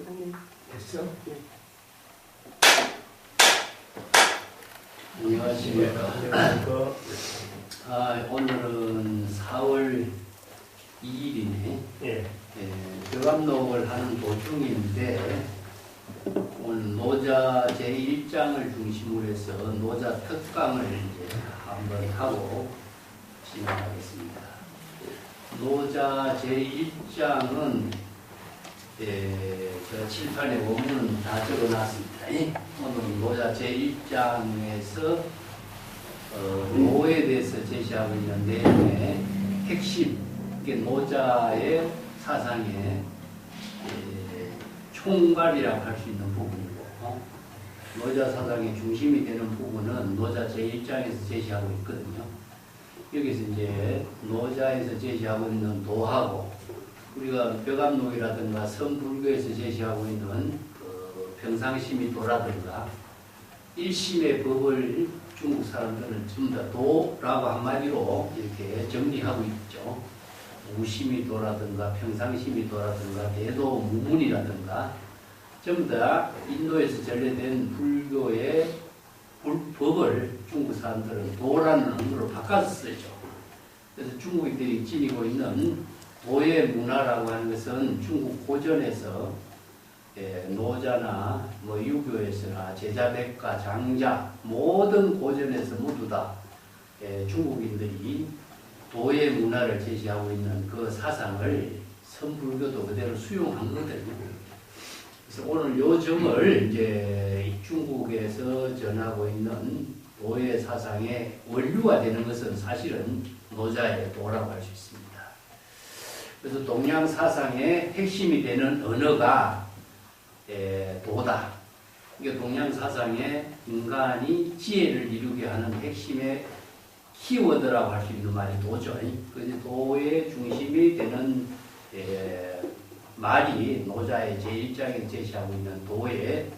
회장님. 됐어? 네. 안녕하십니까. 안녕하십니까. 오늘은 4월 2일이네. 예. 벼감록을 하는 도중인데, 오늘 노자 제1장을 중심으로 해서 노자 특강을 이제 한번 하고 진행하겠습니다. 노자 제1장은 제가 칠판에 원문은 다 적어놨습니다. 오늘 노자 제1장에서 노에 대해서 제시하고 있는 내용의 핵심, 이게 노자의 사상의 총괄이라고 할 수 있는 부분이고, 노자 사상의 중심이 되는 부분은 노자 제1장에서 제시하고 있거든요. 여기서 이제 노자에서 제시하고 있는 도하고, 우리가 벼감록이라든가 선불교에서 제시하고 있는 평상심이도라든가 일심의 법을 중국 사람들은 전부 다 도라고 한마디로 이렇게 정리하고 있죠. 무심이도라든가 평상심이도라든가 대도무문이라든가 전부 다 인도에서 전래된 불교의 법을 중국 사람들은 도라는 언어로 바꿔서 쓰죠. 그래서 중국인들이 지니고 있는 도의 문화라고 하는 것은 중국 고전에서 노자나 유교에서나 제자백가, 장자 모든 고전에서 모두 다 중국인들이 도의 문화를 제시하고 있는 그 사상을 선불교도 그대로 수용한 거거든요. 그래서 오늘 요 점을 이제 중국에서 전하고 있는 도의 사상의 원류가 되는 것은 사실은 노자의 도라고 할 수 있습니다. 그래서 동양 사상의 핵심이 되는 언어가 도다. 이게 동양 사상의 인간이 지혜를 이루게 하는 핵심의 키워드라고 할 수 있는 말이 도죠. 그래서 도의 중심이 되는 말이 노자의 제1장에 제시하고 있는 도의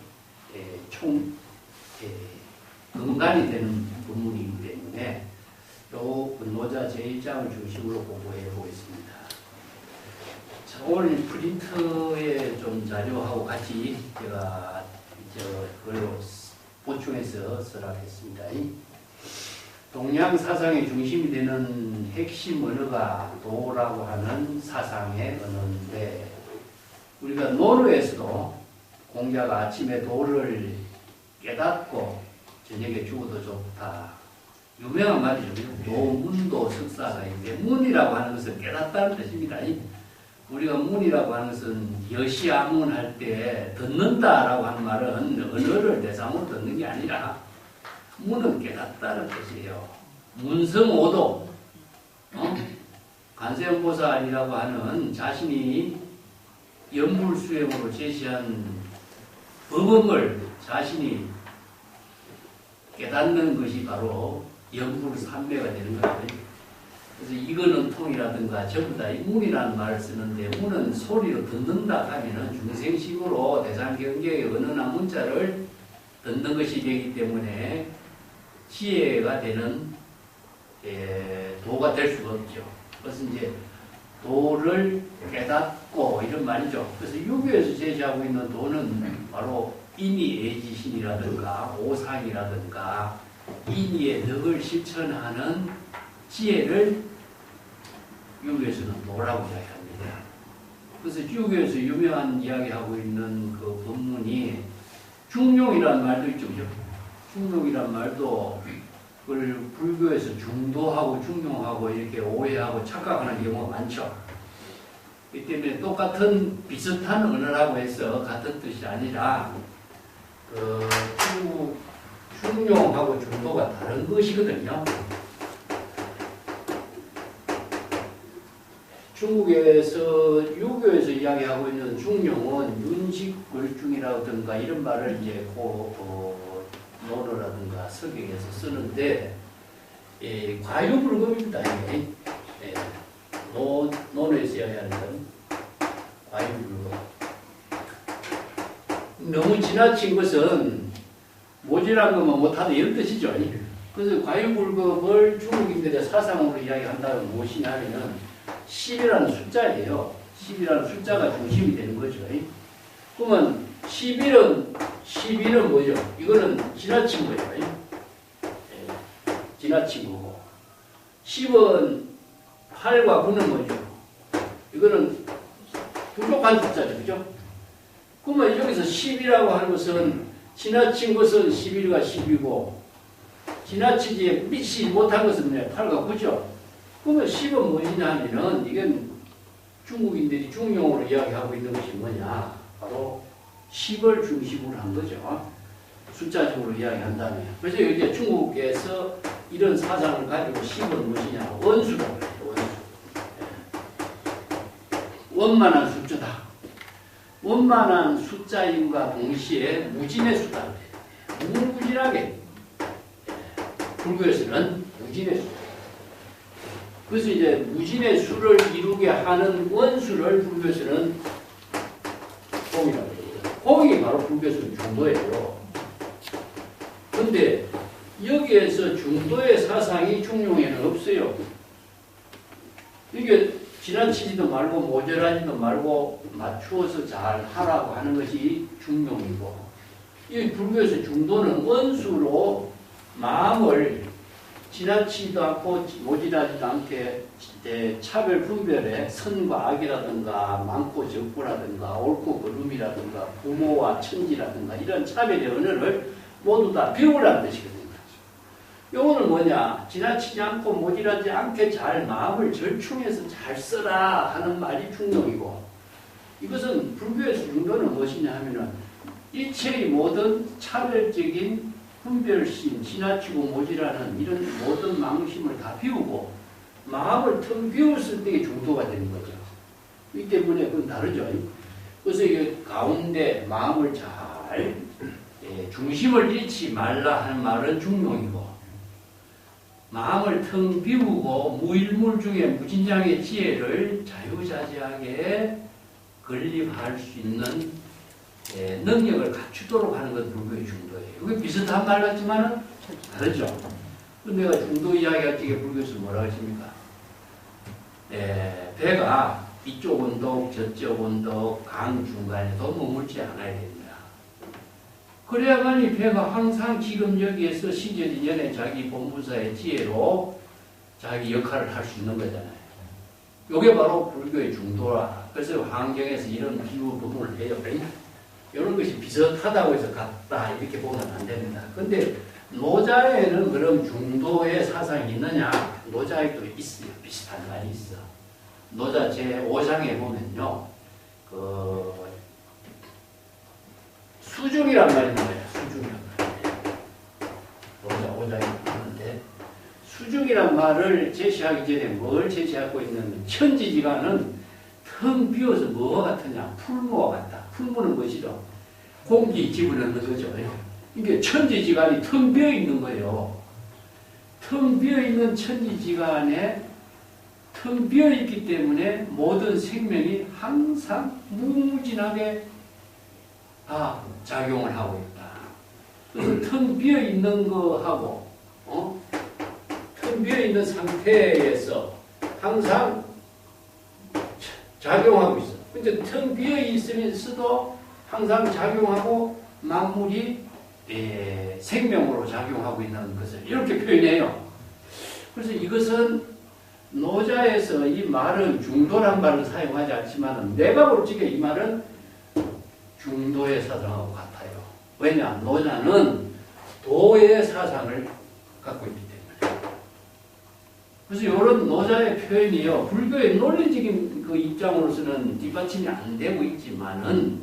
근간이 되는 부분이기 때문에 또 노자 제1장을 중심으로 공부해 보겠습니다. 자, 오늘 프린트에 좀 자료하고 같이 제가 그걸로 보충해서 쓰라겠습니다. 동양 사상의 중심이 되는 핵심 언어가 도라고 하는 사상의 언어인데, 우리가 노르에서도 공자가 아침에 도를 깨닫고 저녁에 죽어도 좋다. 유명한 말이죠. 도문도 석사가인데, 문이라고 하는 것은 깨닫다는 뜻입니다. 우리가 문이라고 하는 것은 여시아문 할 때 듣는다라고 하는 말은 언어를 대상으로 듣는 게 아니라 문은 깨닫다는 뜻이에요. 문성오도, 관세음보살이라고 하는 자신이 연불수행으로 제시한 법음을 자신이 깨닫는 것이 바로 연불삼매가 되는 거예요. 그래서 이거는 통이라든가 전부 다 문이라는 말을 쓰는데, 문은 소리로 듣는다 하면은 중생식으로 대상경계의 언어나 문자를 듣는 것이 되기 때문에 지혜가 되는 도가 될 수가 없죠. 그래서 이제 도를 깨닫고 이런 말이죠. 그래서 유교에서 제시하고 있는 도는 바로 인의애지신이라든가 오상이라든가 인의의 덕을 실천하는 지혜를 유교에서는 도라고 이야기합니다. 그래서 유교에서 유명한 이야기하고 있는 그 법문이 중용이라는 말도 있죠. 그죠? 중용이라는 말도 그걸 불교에서 중도하고 중용하고 이렇게 오해하고 착각하는 경우가 많죠. 이 때문에 똑같은 비슷한 언어라고 해서 같은 뜻이 아니라 중용하고 중도가 다른 것이거든요. 중국에서 유교에서 이야기하고 있는 중용은 윤식불중이라든가 이런 말을 이제 논어라든가 서경에서 쓰는데 과유불급입니다. 이게 논어에서 이야기하는 건 과유불급. 너무 지나친 것은 모질한 것만 못하다 이런 뜻이죠. 그래서 과유불급을 중국인들의 사상으로 이야기한다면 무엇이냐면은 10이라는 숫자예요. 10이라는 숫자가 중심이 되는 거죠. 그러면 12는 뭐죠? 이거는 지나친 거예요. 예, 지나친 거고. 10은 8과 9는 뭐죠? 이거는 부족한 숫자죠. 그죠? 그러면 여기서 10이라고 하는 것은 지나친 것은 11과 10이고 지나치지 미치 못한 것은 8과 9죠. 그러면 10은 무엇이냐 하면은 이건 중국인들이 중용어로 이야기하고 있는 것이 뭐냐. 바로 10을 중심으로 한 거죠. 숫자적으로 이야기한다면. 그래서 이제 중국에서 이런 사상을 가지고 10은 무엇이냐. 원수라고 해요. 원수. 원만한 숫자다. 원만한 숫자임과 동시에 무진의 수다. 무무진하게. 불교에서는 무진의 수. 그래서 이제 무진의 수를 이루게 하는 원수를 불교에서는 공이라고 해요. 공이 바로 불교에서는 중도예요. 근데 여기에서 중도의 사상이 중용에는 없어요. 이게 지나치지도 말고 모자라지도 말고 맞추어서 잘 하라고 하는 것이 중용이고, 이 불교에서 중도는 원수로 마음을 지나치지도 않고 모자라지도 않게 차별 분별에 선과 악이라든가 많고 적고라든가 옳고 그름이라든가 부모와 천지라든가 이런 차별의 언어를 모두 다 배우라는 뜻이거든요. 요거는 뭐냐? 지나치지 않고 모자라지 않게 잘 마음을 절충해서 잘 써라 하는 말이 중용이고, 이것은 불교에서 중도는 무엇이냐 하면은 일체의 모든 차별적인 분별심, 지나치고 모자라는 이런 모든 망심을 다 비우고 마음을 텅 비웠을 때 중도가 되는 거죠. 이 때문에 그건 다르죠. 그래서 이 가운데 마음을 잘 중심을 잃지 말라 하는 말은 중용이고, 마음을 텅 비우고 무일물 중에 무진장의 지혜를 자유자재하게 건립할 수 있는 능력을 갖추도록 하는 것 불교의 중도예요. 이게 비슷한 말 같지만은 다르죠. 내가 중도 이야기할 때 불교에서 뭐라고 했습니까? 배가 이쪽 언덕, 저쪽 언덕, 강 중간에도 머물지 않아야 됩니다. 그래야만이 배가 항상 지금 여기에서 시절이년에 자기 본부사의 지혜로 자기 역할을 할 수 있는 거잖아요. 이게 바로 불교의 중도라. 그래서 환경에서 이런 비유 부분을 해요. 이런 것이 비슷하다고 해서 같다 이렇게 보면 안 됩니다. 근데 노자에는 그럼 중도의 사상이 있느냐? 노자에도 있어요. 비슷한 말이 있어. 노자 제5장에 보면요. 수중이란 말이 나와요. 수중이란 말. 노자 5장에 나오는데 수중이란 말을 제시하기 전에 뭘 제시하고 있냐면 천지지간은 텅 비어서 뭐와 같으냐? 풀무와 같다. 풀무는 무엇이죠? 공기 집어넣는 거죠. 이게 천지지간이 텅 비어 있는 거예요. 텅 비어 있는 천지지간에 텅 비어 있기 때문에 모든 생명이 항상 무무진하게 다 작용을 하고 있다. 그래서 텅 비어 있는 거하고 텅 비어 있는 상태에서 항상 작용하고 있어. 근데 텅 비어 있으면서도 항상 작용하고 만물이 생명으로 작용하고 있는 것을 이렇게 표현해요. 그래서 이것은 노자에서 이 말은 중도란 말을 사용하지 않지만 내가 볼 적에 이 말은 중도의 사상하고 같아요. 왜냐? 노자는 도의 사상을 갖고 있기 때문에. 그래서 이런 노자의 표현이요. 불교의 논리적인 그 입장으로서는 뒷받침이 안 되고 있지만은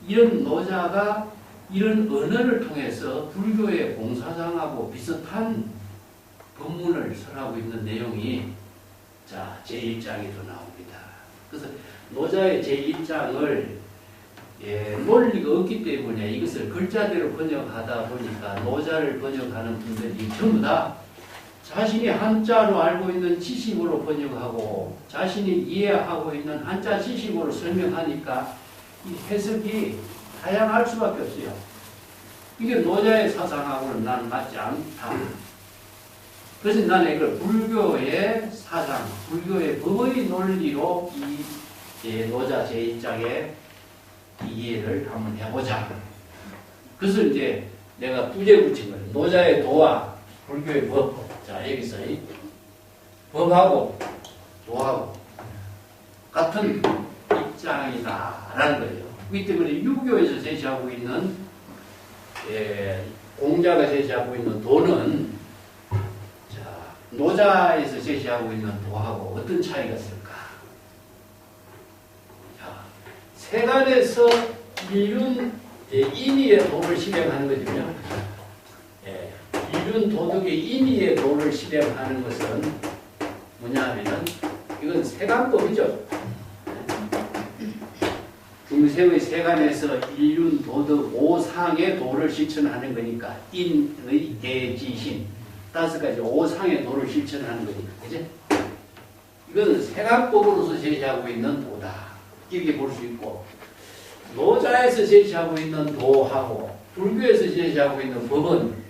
이런 노자가 이런 언어를 통해서 불교의 공사장하고 비슷한 법문을 설하고 있는 내용이 제1장에도 나옵니다. 그래서 노자의 제1장을 논리가 없기 때문에 이것을 글자대로 번역하다 보니까 노자를 번역하는 분들이 전부 다 자신이 한자로 알고 있는 지식으로 번역하고 자신이 이해하고 있는 한자 지식으로 설명하니까 이 해석이 다양할 수밖에 없어요. 이게 노자의 사상하고는 나는 맞지 않다. 그래서 나는 이걸 불교의 사상, 불교의 법의 논리로 이 노자 제1장에 이해를 한번 해보자. 그것을 이제 내가 부제 붙인 거예요. 노자의 도와 불교의 법. 자, 여기서 이 법하고 도하고 같은 입장이다라는 거예요. 그렇기 때문에 유교에서 제시하고 있는 공자가 제시하고 있는 도는 자, 노자에서 제시하고 있는 도하고 어떤 차이가 있을까? 자, 세간에서 인의의 도를 실행하는 거죠. 이륜 도덕의 인의의 도를 실행하는 것은 뭐냐 하면은 이건 세간법이죠. 중세의 세간에서 인륜 도덕 오상의 도를 실천하는 거니까 인의 대지신 5가지 오상의 도를 실천하는 거니까 그죠? 이건 세간법으로서 제시하고 있는 도다 이렇게 볼 수 있고 노자에서 제시하고 있는 도하고 불교에서 제시하고 있는 법은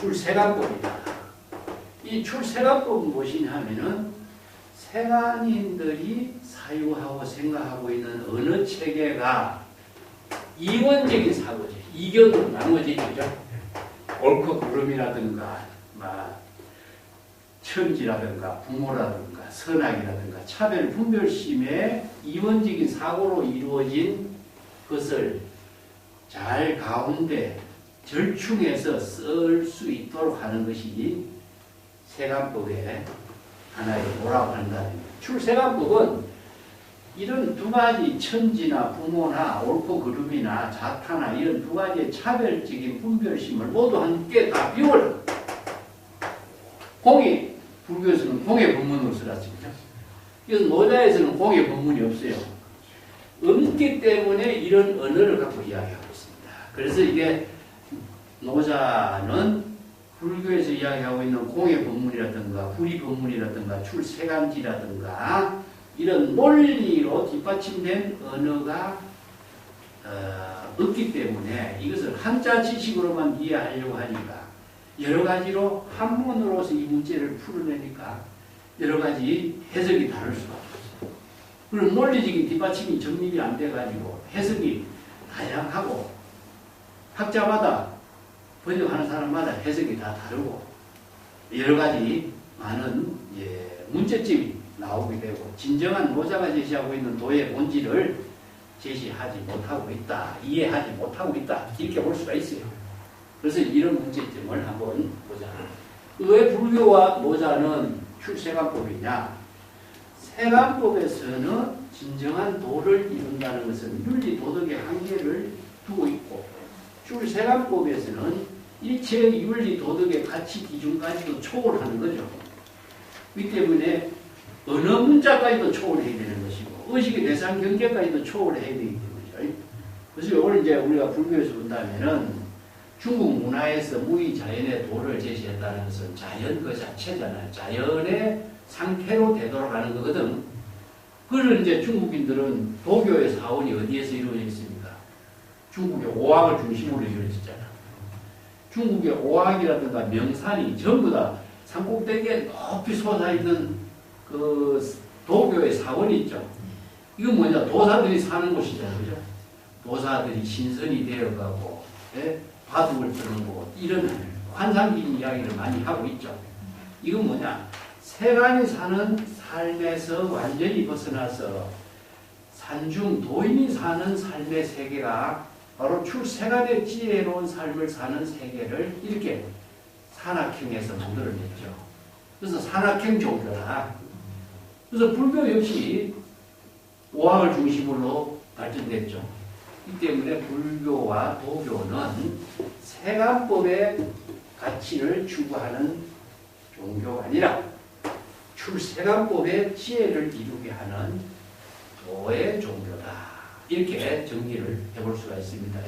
출세간법이다. 이 출세간법은 무엇이냐 하면은 세간인들이 사유하고 생각하고 있는 어느 체계가 이원적인 사고지. 이견으로 나누어지죠. 옳고 그름이라든가, 천지라든가, 부모라든가, 선악이라든가, 차별, 분별심의 이원적인 사고로 이루어진 것을 잘 가운데 절충해서 쓸 수 있도록 하는 것이 세간법의 하나의 도라고 한다. 출세간법은 이런 2가지 천지나 부모나 옳고 그름이나 자타나 이런 2가지의 차별적인 분별심을 모두 함께 다 비워라. 공이 불교에서는 공의 법문으로 써놨습니다. 그래서 노자에서는 공의 법문이 없어요. 없기 때문에 이런 언어를 갖고 이야기하고 있습니다. 그래서 이게 노자는 불교에서 이야기하고 있는 공의 법문이라든가 구리 법문이라든가 출세간지라든가 이런 논리로 뒷받침된 언어가 없기 때문에 이것을 한자 지식으로만 이해하려고 하니까 여러 가지로 한문으로서 이 문제를 풀어내니까 여러 가지 해석이 다를 수가 없어요. 그리고 논리적인 뒷받침이 정립이 안 돼가지고 해석이 다양하고 학자마다 번역하는 사람마다 해석이 다 다르고 여러 가지 많은 문제점이 나오게 되고 진정한 노자가 제시하고 있는 도의 본질을 제시하지 못하고 있다, 이해하지 못하고 있다 이렇게 볼 수가 있어요. 그래서 이런 문제점을 한번 보자. 왜 불교와 노자는 출세간법이냐? 세간법에서는 진정한 도를 이룬다는 것은 윤리 도덕의 한계를 두고 있고 출세간법에서는 일체의 윤리 도덕의 가치 기준까지도 초월하는 거죠. 그렇기 때문에 어느 문자까지도 초월해야 되는 것이고 의식의 대상 경계까지도 초월해야 되기 때문이죠. 그래서 이걸 이제 우리가 불교에서 본다면은 중국 문화에서 무의자연의 도를 제시했다는 것은 자연 그 자체잖아요. 자연의 상태로 되돌아가는 거거든. 그걸 이제 중국인들은 도교의 사원이 어디에서 이루어져 있습니까? 중국의 오학을 중심으로 이루어졌잖아. 중국의 오학이라든가 명산이 전부 다 산꼭대기에 높이 솟아있는 그 도교의 사원이 있죠. 이건 뭐냐? 도사들이 사는 곳이잖아요. 그죠? 도사들이 신선이 되어가고, 바둑을 뜨는 곳, 이런 환상적인 이야기를 많이 하고 있죠. 이건 뭐냐? 세간이 사는 삶에서 완전히 벗어나서 산중 도인이 사는 삶의 세계가 바로 출세간의 지혜로운 삶을 사는 세계를 이렇게 산악형에서 만들어냈죠. 그래서 산악형 종교다. 그래서 불교 역시 오학을 중심으로 발전됐죠. 이 때문에 불교와 도교는 세간법의 가치를 추구하는 종교가 아니라 출세간법의 지혜를 이루게 하는 도의 종교다. 이렇게 정리를 해볼 수가 있습니다.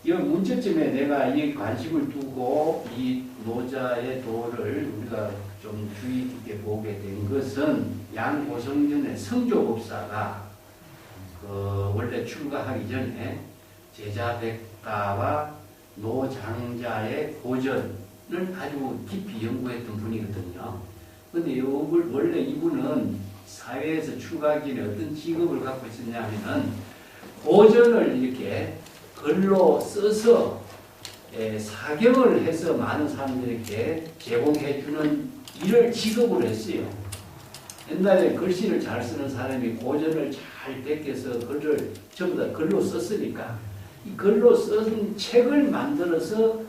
이 문제점에 내가 이 관심을 두고 이 노자의 도를 우리가 좀 주의 깊게 보게 된 것은 양고성전의 성조법사가 원래 출가하기 전에 제자백가와 노장자의 고전을 아주 깊이 연구했던 분이거든요. 근데 원래 이분은 사회에서 출가하기 전에 어떤 직업을 갖고 있었냐면은 고전을 이렇게 글로 써서 사경을 해서 많은 사람들에게 제공해주는 일을 직업으로 했어요. 옛날에 글씨를 잘 쓰는 사람이 고전을 잘 베껴서 글을 전부 다 글로 썼으니까 이 글로 쓴 책을 만들어서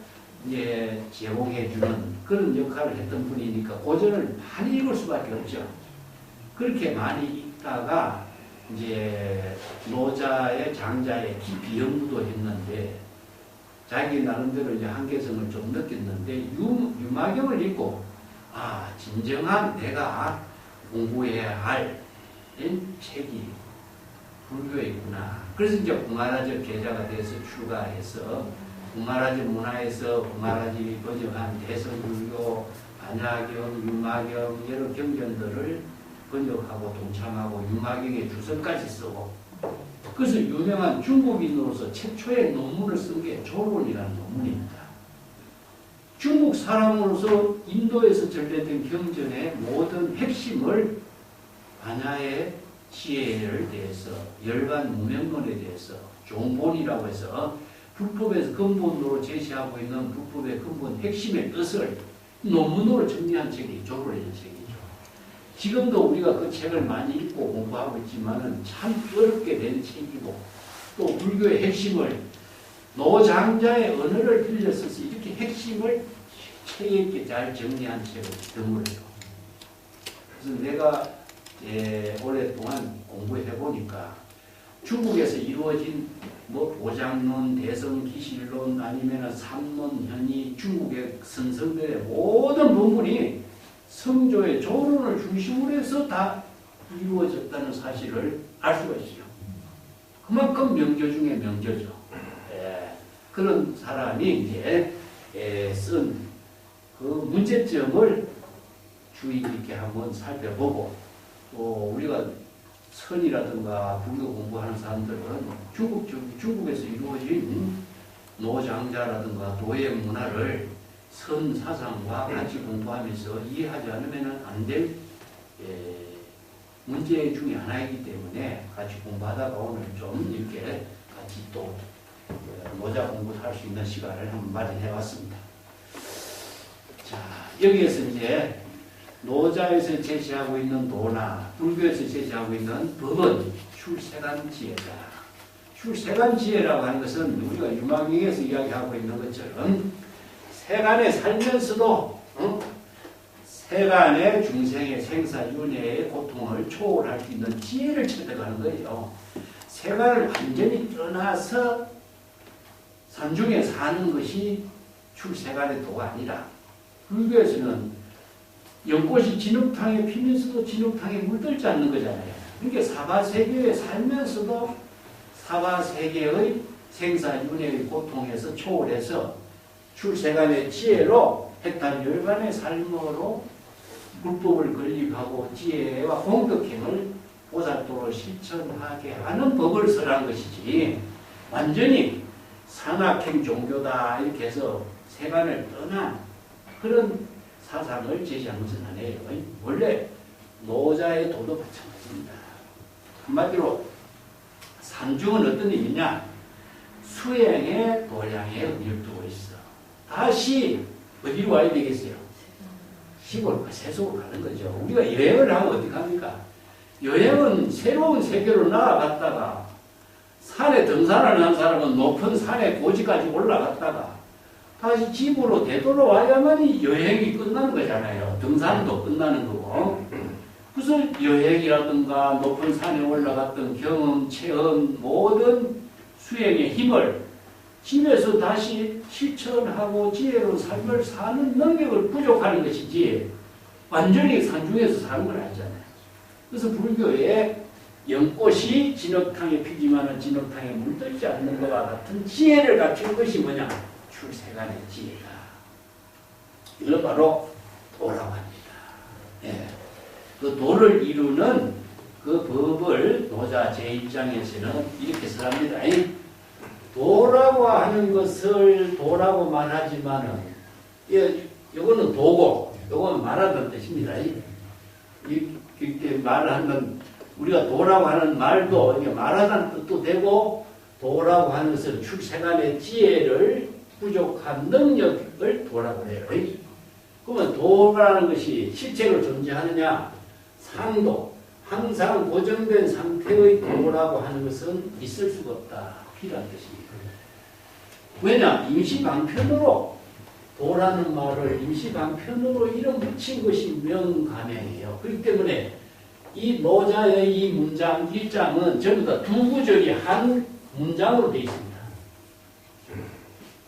이제 제공해주는 그런 역할을 했던 분이니까 고전을 많이 읽을 수밖에 없죠. 그렇게 많이 읽다가 이제 노자의 장자의 깊이 연구도 했는데 자기 나름대로 이제 한계성을 좀 느꼈는데 유마경을 읽고 진정한 내가 공부해야 할 책이 불교에 있구나. 그래서 이제 공화라지 계자가 돼서 출가해서 공화라지 문화에서 공화라지 번역한 대성불교, 반야경, 유마경 여러 경전들을 번역하고 동참하고 유마경의 주석까지 쓰고 그래서 유명한 중국인으로서 최초의 논문을 쓴 게 조론이라는 논문입니다. 중국 사람으로서 인도에서 전래된 경전의 모든 핵심을 반야의 지혜를 대해서 열반 무명론에 대해서 종본이라고 해서 불법에서 근본으로 제시하고 있는 불법의 근본 핵심의 뜻을 논문으로 정리한 책이 조론이라는 책이죠. 지금도 우리가 그 책을 많이 읽고 공부하고 있지만은 참 어렵게 된 책이고 또 불교의 핵심을 노장자의 언어를 빌려서 이렇게 핵심을 책에 있게 잘 정리한 책을 드물어요. 그래서 내가 오랫동안 공부해 보니까 중국에서 이루어진 뭐 보장론, 대성기실론 아니면 삼론, 현의 중국의 선성들의 모든 본문이 성조의 조론을 중심으로 해서 다 이루어졌다는 사실을 알 수가 있어요. 그만큼 명조 중에 명조죠. 그런 사람이 이제 쓴 그 문제점을 주의 깊게 한번 살펴보고 또 우리가 선이라든가 불교 공부하는 사람들은 중국에서 이루어진 노장자라든가 도의 문화를 선 사상과 같이 공부하면서 이해하지 않으면 안 될 문제 중에 하나이기 때문에 같이 공부하다가 오늘 좀 이렇게 같이 또 노자 공부를 할 수 있는 시간을 한번 마련해 왔습니다. 자, 여기에서 이제 노자에서 제시하고 있는 도나 불교에서 제시하고 있는 법은 출세간지혜다. 출세간지혜라고 하는 것은 우리가 유마경에서 이야기하고 있는 것처럼 세간에 살면서도 세간의 중생의 생사윤회의 고통을 초월할 수 있는 지혜를 획득하는 거예요. 세간을 완전히 떠나서 산중에 사는 것이 출세간의 도가 아니라 불교에서는 연꽃이 진흙탕에 피면서도 진흙탕에 물들지 않는 거잖아요. 그러니까 사바세계에 살면서도 사바세계의 생사윤회의 고통에서 초월해서 출세간의 지혜로 핵탄열반의 삶으로 불법을 건립하고 지혜와 공덕행을 보살도로 실천하게 하는 법을 설한 것이지 완전히 산악행 종교다 이렇게 해서 세간을 떠난 그런 사상을 제시한 것은 아니에요. 원래 노자의 도도 마찬가지입니다. 한마디로 산중은 어떤 의미냐? 수행의 도량에 의미를 두고 있어. 다시 어디로 와야 되겠어요? 시골, 세속으로 가는 거죠. 우리가 여행을 하면 어떻게 합니까? 여행은 새로운 세계로 나아갔다가 산에 등산을 한 사람은 높은 산에 고지까지 올라갔다가 다시 집으로 되돌아와야만이 여행이 끝나는 거잖아요. 등산도 끝나는 거고. 그래서 여행이라든가 높은 산에 올라갔던 경험, 체험, 모든 수행의 힘을 집에서 다시 실천하고 지혜로운 삶을 사는 능력을 부족하는 것이지 완전히 산중에서 사는 건 아니잖아요. 그래서 불교에 연꽃이 진흙탕에 피지만은 진흙탕에 물들지 않는 것과 같은 지혜를 갖춘 것이 뭐냐? 출세간의 지혜다. 이걸 바로 도라고 합니다. 예. 그 도를 이루는 그 법을 노자 제 입장에서는 이렇게 설합니다. 도라고 하는 것을 도라고 말하지만은 이거는 도고, 이거는 말하는 뜻입니다. 이렇게 말하는, 우리가 도라고 하는 말도, 이게 말하는 뜻도 되고, 도라고 하는 것은 출생안의 지혜를 부족한 능력을 도라고 해요. 그러면 도라는 것이 실제로 존재하느냐? 상도, 항상 고정된 상태의 도라고 하는 것은 있을 수가 없다. 이란 뜻입니다. 왜냐? 임시방편으로 도라는 말을 임시방편으로 이름 붙인 것이 명가명이에요. 그렇기 때문에 이 노자의 이 문장, 일장은 전부 다 두 구절이 한 문장으로 되어 있습니다.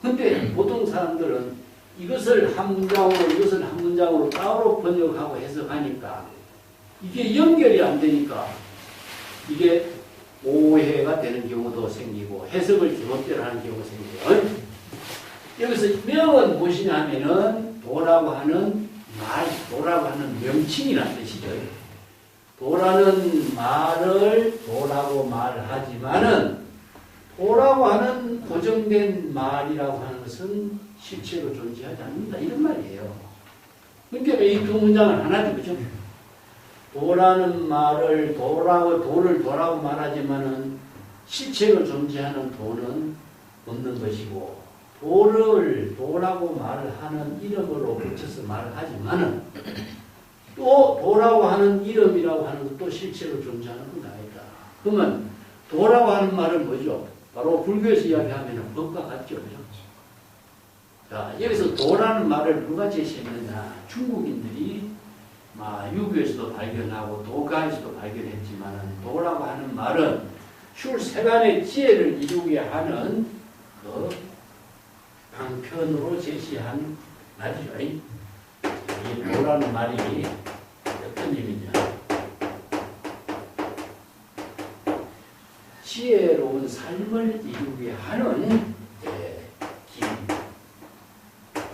근데 보통 사람들은 이것을 한 문장으로, 이것을 한 문장으로 따로 번역하고 해석하니까 이게 연결이 안 되니까 이게 오해가 되는 경우도 생기고 해석을 잘못대로 하는 경우가 생겨요. 여기서 명은 무엇이냐 하면은 도라고 하는 말, 도라고 하는 명칭이라는 뜻이죠. 도라는 말을 도라고 말하지만은 도라고 하는 고정된 말이라고 하는 것은 실체로 존재하지 않는다. 이런 말이에요. 그러니까 이 두 문장은 하나죠. 그죠? 도라는 말을 도를 도라고 말하지만은 실체로 존재하는 도는 없는 것이고, 도를 도라고 말하는 이름으로 붙여서 말하지만은 또 도라고 하는 이름이라고 하는 것도 실체로 존재하는 건 아니다. 그러면 도라고 하는 말은 뭐죠? 바로 불교에서 이야기하면 법과 같죠. 그죠? 자, 여기서 도라는 말을 누가 제시했느냐? 중국인들이 유교에서도 발견하고 도가에서도 발견했지만 도라고 하는 말은 출세간의 지혜를 이루게 하는 그 방편으로 제시한 말이죠. 이 도라는 말이 어떤 의미냐? 지혜로운 삶을 이루게 하는 길.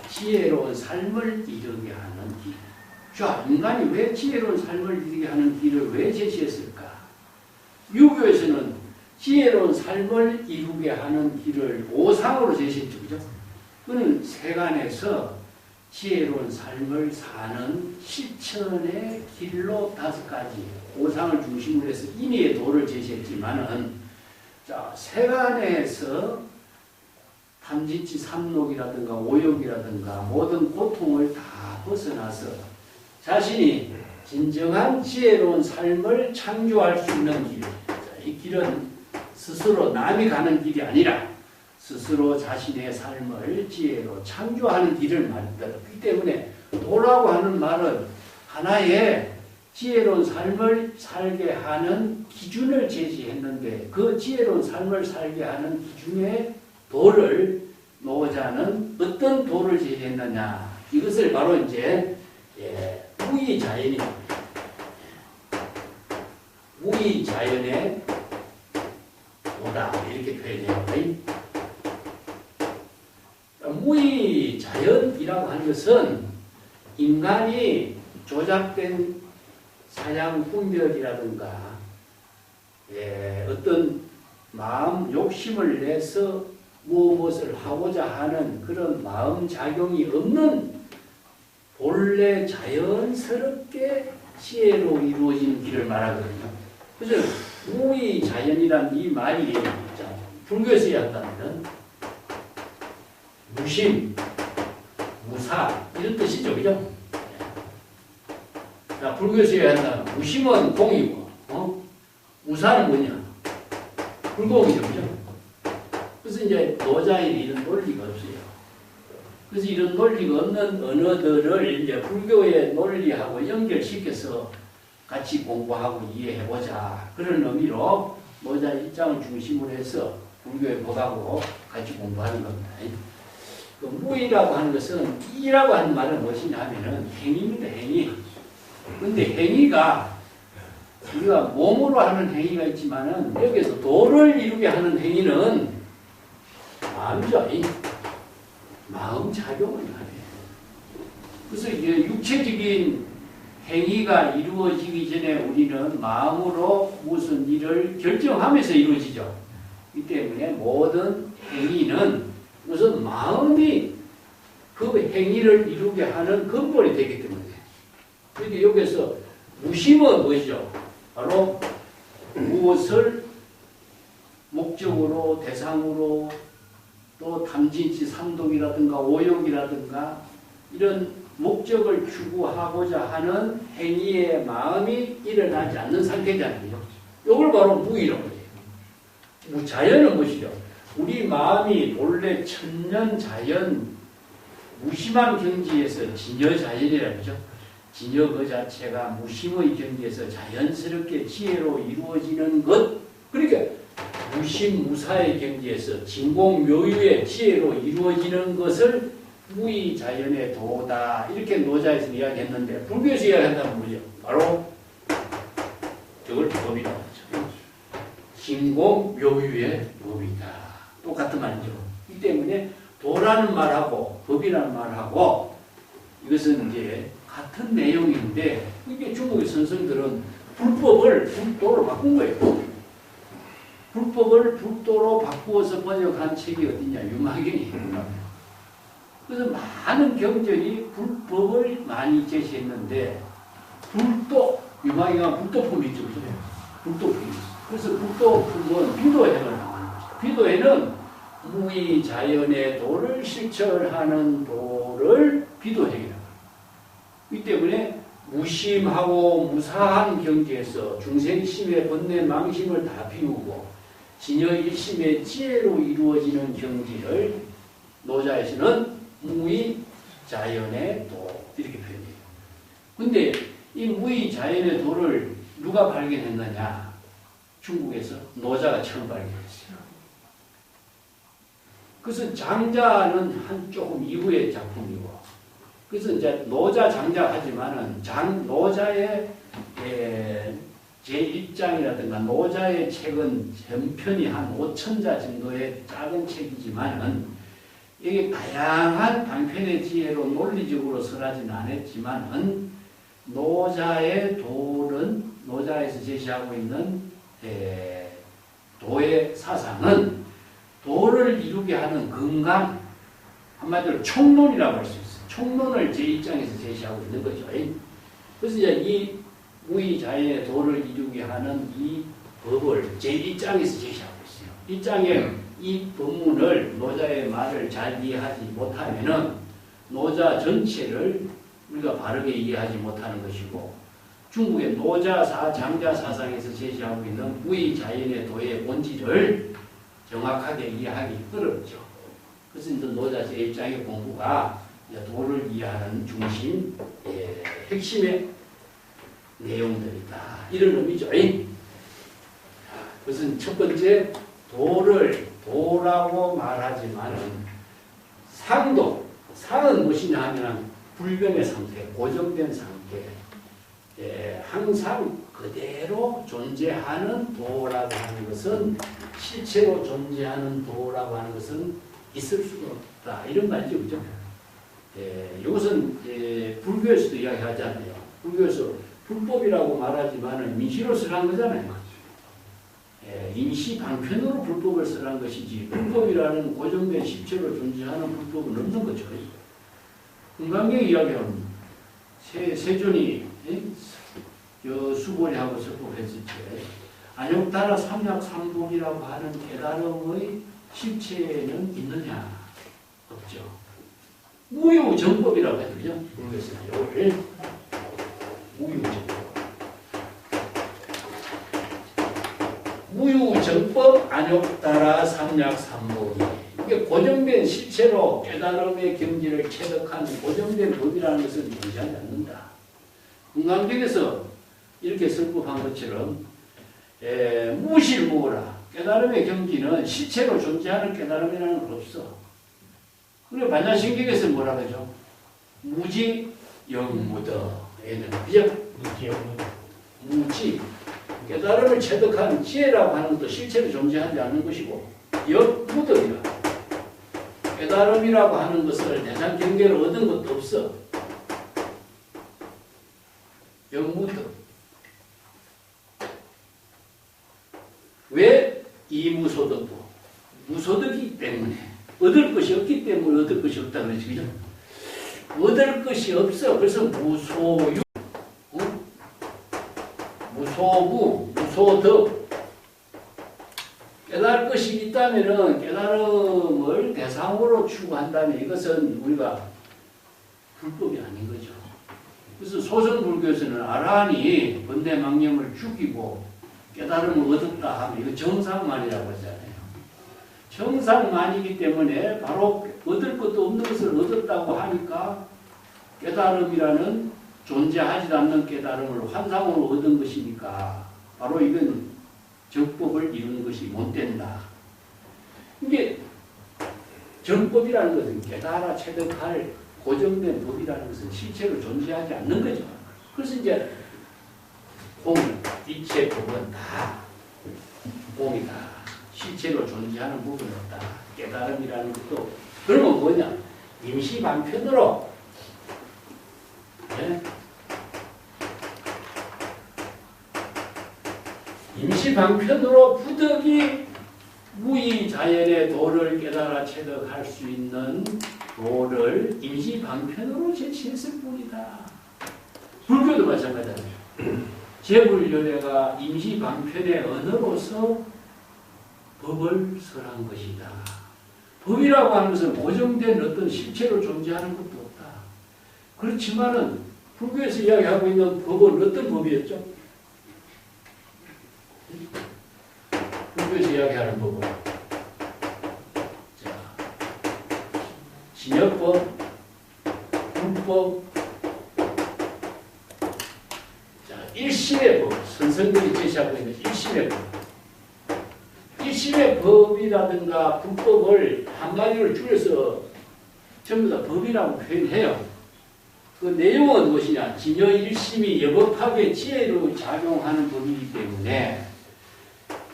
지혜로운 삶을 이루게 하는 길. 자, 인간이 왜 지혜로운 삶을 이루게 하는 길을 왜 제시했을까? 유교에서는 지혜로운 삶을 이루게 하는 길을 오상으로 제시했죠. 그죠? 그는 세간에서 지혜로운 삶을 사는 실천의 길로 5가지 오상을 중심으로 해서 인의의 도를 제시했지만은, 자, 세간에서 탐진치 삼록이라든가 오욕이라든가 모든 고통을 다 벗어나서 자신이 진정한 지혜로운 삶을 창조할 수 있는 길. 이 길은 스스로 남이 가는 길이 아니라 스스로 자신의 삶을 지혜로 창조하는 길을 말한다. 그렇기 때문에 도라고 하는 말은 하나의 지혜로운 삶을 살게 하는 기준을 제시했는데, 그 지혜로운 삶을 살게 하는 기준의 도를 노자는 어떤 도를 제시했느냐? 이것을 바로 이제 무의자연입니다. 무의자연의 도다, 이렇게 표현해요. 무의자연이라고 하는 것은 인간이 조작된 사양 분별이라든가 어떤 마음 욕심을 내서 무엇을 하고자 하는 그런 마음 작용이 없는 본래 자연스럽게 지혜로 이루어지는 길을 말하거든요. 그래서 무의자연이란 이 말이 불교에서 이야기한다면 무심, 무사 이런 뜻이죠. 그죠? 자, 불교에서 이야기한다면 무심은 공이고 무사는 뭐냐? 불공이죠. 그죠? 그래서 이제 노자에 이런 논리가 없어요. 그래서 이런 논리가 없는 언어들을 이제 불교의 논리하고 연결시켜서 같이 공부하고 이해해보자. 그런 의미로 노자 입장을 중심으로 해서 불교의 법하고 같이 공부하는 겁니다. 그 무의라고 하는 것은, 이라고 하는 말은 무엇이냐 하면은 행위입니다. 행위. 근데 행위가 우리가 몸으로 하는 행위가 있지만은 여기서 도를 이루게 하는 행위는 마음이죠. 마음 작용을 하네요. 그래서 이제 육체적인 행위가 이루어지기 전에 우리는 마음으로 무슨 일을 결정하면서 이루어지죠. 이 때문에 모든 행위는 우선 마음이 그 행위를 이루게 하는 근본이 되기 때문에. 그러니까 여기서 무심은 무엇이죠? 바로 무엇을 목적으로 대상으로 또 탐진치 삼독이라든가 오욕이라든가 이런 목적을 추구하고자 하는 행위의 마음이 일어나지 않는 상태잖아요. 이걸 바로 무의라고 해요. 무자연은 무엇이죠? 우리 마음이 본래 천년 자연 무심한 경지에서 진여자연이라고 하죠. 진여 그 자체가 무심의 경지에서 자연스럽게 지혜로 이루어지는 것. 그러니까 무심무사의 경지에서 진공묘유의 지혜로 이루어지는 것을 무의자연의 도다. 이렇게 노자에서 이야기했는데 불교에서 이야기한다면 뭐죠? 바로 저걸 법이라고 하죠. 진공묘유의 법이다. 똑같은 말이죠. 이 때문에 도라는 말하고 법이라는 말하고 이것은 이제 같은 내용인데 이게 중국의 선생들은 불법을 불도로 바꾼 거예요. 불법을 불도로 바꾸어서 번역한 책이 어디냐? 유마경이에요. 그래서 많은 경전이 불법을 많이 제시했는데 불도, 유마경은 불도품이 있죠. 불도품이 있어요. 그래서 불도품은 비도행을 하는 것이다. 비도에는 무의자연의 도를 실천하는 도를 비도행이라고 합니다. 이 때문에 무심하고 무사한 경지에서 중생심의 번뇌 망심을 다 비우고 진여일심의 지혜로 이루어지는 경지를 노자에서는 무의자연의 도 이렇게 표현해요. 근데 이 무의자연의 도를 누가 발견했느냐? 중국에서 노자가 처음 발견했어요. 그래서 장자는 한 조금 이후의 작품이고, 그래서 이제 노자 장자 하지만은 노자의 제1장이라든가 노자의 책은 전편이 한 5,000자 정도의 작은 책이지만은 이게 다양한 방편의 지혜로 논리적으로 설하지는 않았지만은 노자의 도는 노자에서 제시하고 있는 도의 사상은 도를 이루게 하는 건강, 한마디로 총론이라고 할 수 있어요. 총론을 제1장에서 제시하고 있는 거죠. 그래서 이제 이 무의자연의 도를 이루게 하는 이 법을 제1장에서 제시하고 있어요. 이 장에 이 법문을 노자의 말을 잘 이해하지 못하면은 노자 전체를 우리가 바르게 이해하지 못하는 것이고, 중국의 노자 장자 사상에서 제시하고 있는 무의자연의 도의 본질을 정확하게 이해하기 어렵죠. 그래서 이제 노자 제1장의 공부가 도를 이해하는 중심, 핵심의 내용들이다. 이런 의미죠. 그것은 첫 번째, 도라고 말하지만은 상은 무엇이냐 하면 불변의 상태, 고정된 상태, 항상 그대로 존재하는 도라고 하는 것은, 실체로 존재하는 도라고 하는 것은 있을 수가 없다. 이런 말이죠. 그죠? 이것은 불교에서도 이야기하잖아요. 불교에서 불법이라고 말하지만은 임시로 설한 거잖아요. 임시 방편으로 불법을 설한 것이지 불법이라는 고정된 실체로 존재하는 불법은 없는 거죠. 금강경 이야기하면 세존이 수보리하고 설법했을 때 안욕따라 삼약삼복이라고 하는 깨달음의 실체는 있느냐? 없죠. 무유정법이라고 하죠. 그죠? 불교에서는 무유정법. 무유정법 안욕따라 삼약삼복이, 이게 고정된 실체로 깨달음의 경지를 체득한 고정된 법이라는 것은 존재하지 않는다. 금강경에서 이렇게 설법한 것처럼 무실무라, 깨달음의 경지는 실체로 존재하는 깨달음이라는 건 없어. 그리고 반야신경에서 뭐라 그러죠? 무지영무더. 그죠? 무지. 깨달음을 체득한 지혜라고 하는 것도 실체로 존재하지 않는 것이고, 영무더이라. 깨달음이라고 하는 것을 대상 경계를 얻은 것도 없어. 영무더. 왜? 이무소득도. 무소득이기 때문에. 얻을 것이 없기 때문에 얻을 것이 없다는 거지. 그죠? 얻을 것이 없어. 그래서 무소유. 무소부, 무소득. 깨달을 것이 있다면 깨달음을 대상으로 추구한다면 이것은 우리가 불법이 아닌 거죠. 그래서 소승불교에서는 아라한이 번뇌망념을 죽이고 깨달음을 얻었다 하면 이거 정상만이라고 하잖아요. 정상만이기 때문에 바로 얻을 것도 없는 것을 얻었다고 하니까 깨달음이라는 존재하지 않는 깨달음을 환상으로 얻은 것이니까 바로 이건 정법을 이루는 것이 못 된다. 이게 정법이라는 것은 깨달아 체득할 고정된 법이라는 것은 실체로 존재하지 않는 거죠. 그래서 이제 공, 이체 법은 다 공이다. 실체로 존재하는 부분은 없다. 깨달음이라는 것도 그러면 뭐냐? 임시방편으로 네? 임시방편으로 부득이 무의자연의 도를 깨달아 체득할 수 있는 도를 임시방편으로 제시했을 뿐이다. 불교도 마찬가지잖아요. 제불열애가 임시방편의 언어로서 법을 설한 것이다. 법이라고 하는 것은 고정된 어떤 실체로 존재하는 것도 없다. 그렇지만은 불교에서 이야기하고 있는 법은 어떤 법이었죠? 불교에서 이야기하는 법은 자, 진여법, 불법, 자, 일심의 법, 선생들이 제시하고 있는 일심의 법. 일심의 법이라든가 불법을 한마디로 줄여서 전부 다 법이라고 표현해요. 그 내용은 무엇이냐? 진여 일심이 여법학의 지혜로 작용하는 법이기 때문에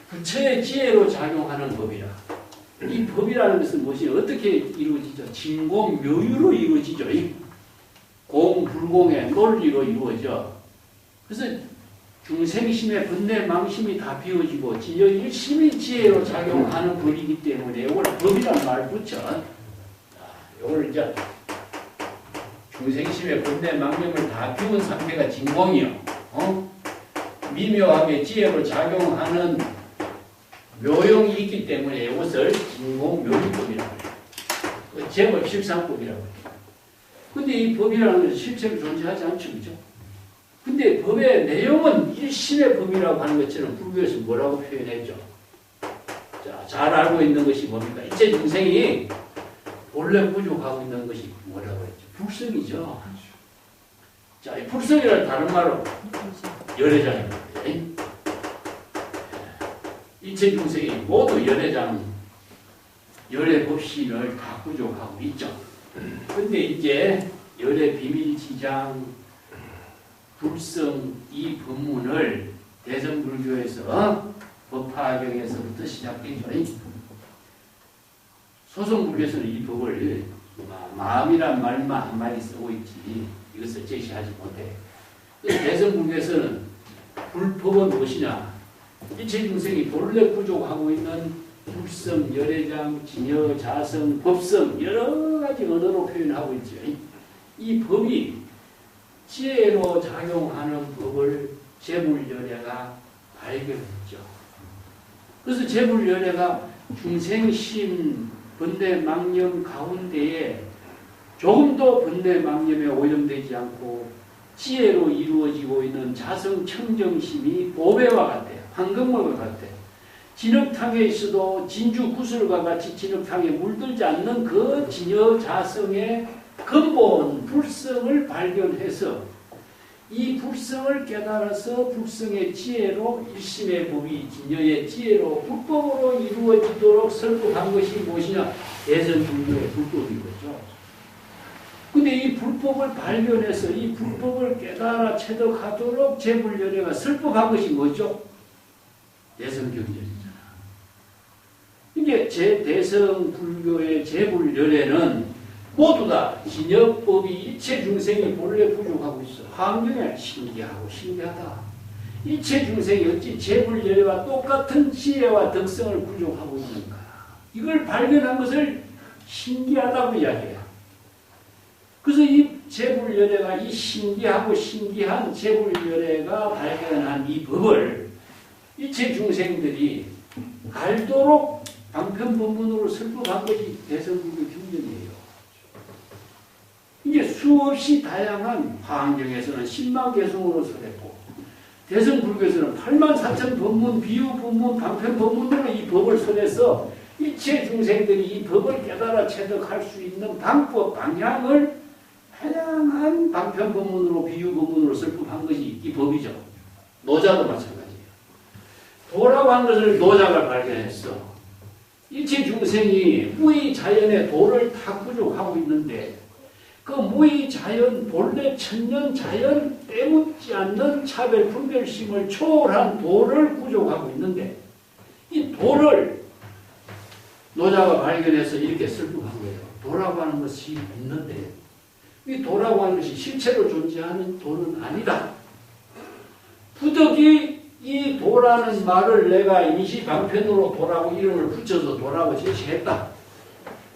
부처의 지혜로 작용하는 법이라. 이 법이라는 것은 무엇이 어떻게 이루어지죠? 진공 묘유로 이루어지죠. 이 공, 불공의 논리로 이루어져. 그래서 중생심의 번뇌, 망심이 다 비워지고 진여 일심이 지혜로 작용하는 법이기 때문에 이걸 법이라는 말을 붙여. 이걸 이제 중생심의 번뇌, 망념을 다 비운 상태가 진공이요. 미묘하게 지혜로 작용하는 묘용이 있기 때문에 이것을 진공 묘유법이라고 해요. 제법 실상법이라고 해요. 근데 이 법이라는 것은 실체로 존재하지 않죠. 그죠? 근데 법의 내용은 일심의 법이라고 하는 것처럼 불교에서 뭐라고 표현했죠? 자, 잘 알고 있는 것이 뭡니까? 이체 중생이 본래 부족하고 있는 것이 뭐라고 했죠? 불성이죠. 자, 이 불성이라는 다른 말로 열애장입니다. 이체 중생이 모두 열애장, 열애 법신을 다 부족하고 있죠. 근데 이제 열애 비밀지장, 불성 이 법문을 대성불교에서 법화경에서부터 시작했죠. 소승불교에서는 이 법을 마음이란 말만 한마디 쓰고 있지 이것을 제시하지 못해. 대성불교에서는 불법은 무엇이냐? 이체 중생이 본래 부족하고 있는 불성, 열애장, 진여, 자성, 법성 여러 가지 언어로 표현하고 있죠. 이 법이 지혜로 작용하는 법을 제불열애가 발견했죠. 그래서 제불열애가 중생심 번뇌 망념 가운데에 조금도 번뇌 망념에 오염되지 않고 지혜로 이루어지고 있는 자성 청정심이 보배와 같아요. 황금물과 같아요. 진흙탕에 있어도 진주 구슬과 같이 진흙탕에 물들지 않는 그 진여 자성의 근본 불성을 발견해서 이 불성을 깨달아서 불성의 지혜로 일심의 법이 진여의 지혜로 불법으로 이루어지도록 설법한 것이 무엇이냐? 대성불교의 불법이거죠. 근데 이 불법을 발견해서 이 불법을 깨달아 체득하도록 제불열애가 설법한 것이 뭐죠? 대성경전이잖아. 이게 대성불교의 제불열애는 모두 다 진여법이 이체 중생이 본래 부족하고 있어. 환경에 신기하다. 이체 중생이 어찌 제불열애와 똑같은 지혜와 덕성을 부족하고 있는가. 이걸 발견한 것을 신기하다고 이야기해요. 그래서 이 제불열애가 이 신기하고 신기한 제불열애가 발견한 이 법을 이체 중생들이 알도록 방편법문으로 설법한 것이 대성불교 경전이에요. 이게 수없이 다양한 화엄경에서는 10만 개성으로 설했고 대성불교에서는 8만 4천 법문, 비유법문, 방편법문으로 이 법을 설해서 이체 중생들이 이 법을 깨달아 체득할 수 있는 방법, 방향을 다양한 방편법문으로 비유법문으로 설법한 것이 이 법이죠. 노자도 마찬가지예요. 도라고 한 것을 노자가 발견했어. 일체 중생이 무의 자연의 도를 다 구족하고 있는데 그 무의 자연, 본래 천년 자연 빼묻지 않는 차별 분별심을 초월한 도를 구족하고 있는데 이 도를 노자가 발견해서 이렇게 설법한 거예요. 도라고 하는 것이 있는데 이 도라고 하는 것이 실체로 존재하는 도는 아니다. 부득이 이 도라는 말을 내가 임시방편으로 도라고 이름을 붙여서 도라고 제시했다.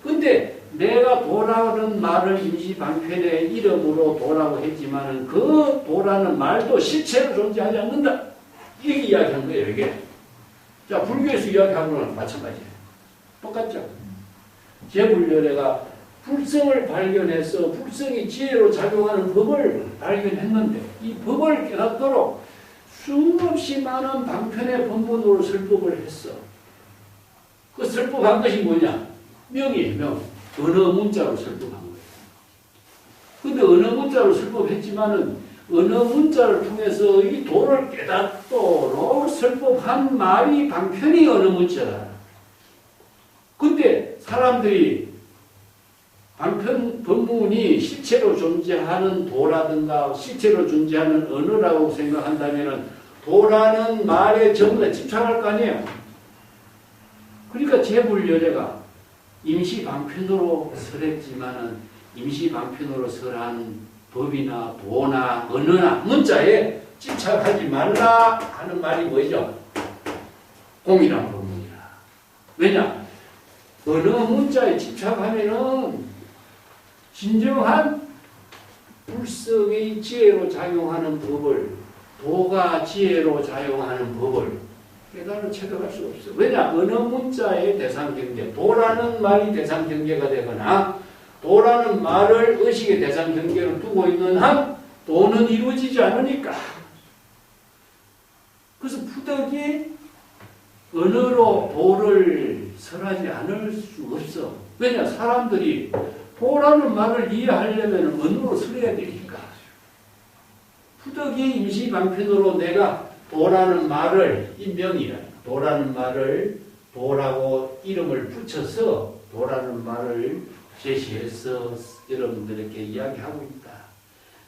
근데 내가 도라는 말을 임시방편의 이름으로 도라고 했지만은 그 도라는 말도 실체로 존재하지 않는다. 이렇게 이야기한 거예요, 이게. 자, 불교에서 이야기하는 거랑 마찬가지예요. 똑같죠? 제불열애가 불성을 발견해서 불성이 지혜로 작용하는 법을 발견했는데 이 법을 깨닫도록 수없이 많은 방편의 법문으로 설법을 했어. 그 설법한 것이 뭐냐? 명이에요, 명. 언어 문자로 설법한 거예요. 근데 언어 문자로 설법했지만은 언어 문자를 통해서 이 도를 깨닫도록 설법한 말이 방편이 언어 문자다. 근데 사람들이 방편 법문이 실체로 존재하는 도라든가 실체로 존재하는 언어라고 생각한다면 도라는 말에 전부 다 집착할 거 아니에요. 그러니까 제불열애가 임시방편으로 설했지만은 임시방편으로 설한 법이나 도나 언어나 문자에 집착하지 말라 하는 말이 뭐죠? 공이란 법문이라. 왜냐? 언어 문자에 집착하면은 진정한 불성의 지혜로 작용하는 법을 도가 지혜로 작용하는 법을 깨달아 체득할 수 없어. 왜냐? 언어 문자의 대상경계, 도라는 말이 대상경계가 되거나 도라는 말을 의식의 대상경계로 두고 있는 한 도는 이루어지지 않으니까. 그래서 부득이 언어로 도를 설하지 않을 수 없어. 왜냐? 사람들이 도라는 말을 이해하려면 언어로 설해야 되니까. 부득이 임시방편으로 내가 도라는 말을 인명이라 도라는 말을 도라고 이름을 붙여서 도라는 말을 제시해서 여러분들에게 이야기하고 있다.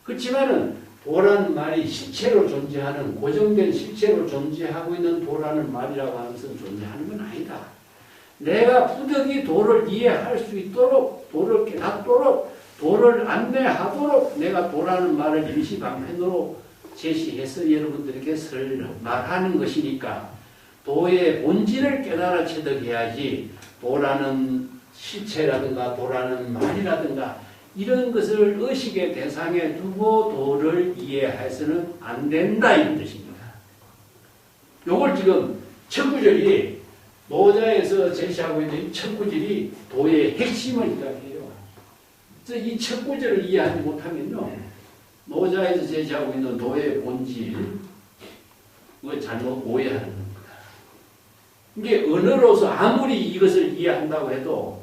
그렇지만은 도라는 말이 실체로 존재하는 고정된 실체로 존재하고 있는 도라는 말이라고 하는 것은 존재하는 건 아니다. 내가 부득이 도를 이해할 수 있도록 도를 깨닫도록 도를 안내하도록 내가 도라는 말을 임시방편으로 제시해서 여러분들에게 말하는 것이니까 도의 본질을 깨달아 체득해야지 도라는 실체라든가 도라는 말이라든가 이런 것을 의식의 대상에 두고 도를 이해해서는 안 된다 이런 뜻입니다. 요걸 지금 첫 구절이 노자에서 제시하고 있는 이 첫 구절이 도의 핵심을 이야기해요. 그래서 이 첫 구절을 이해하지 못하면요 노자에서 제시하고 있는 도의 본질 그걸 잘못 오해하는 겁니다. 이게 언어로서 아무리 이것을 이해한다고 해도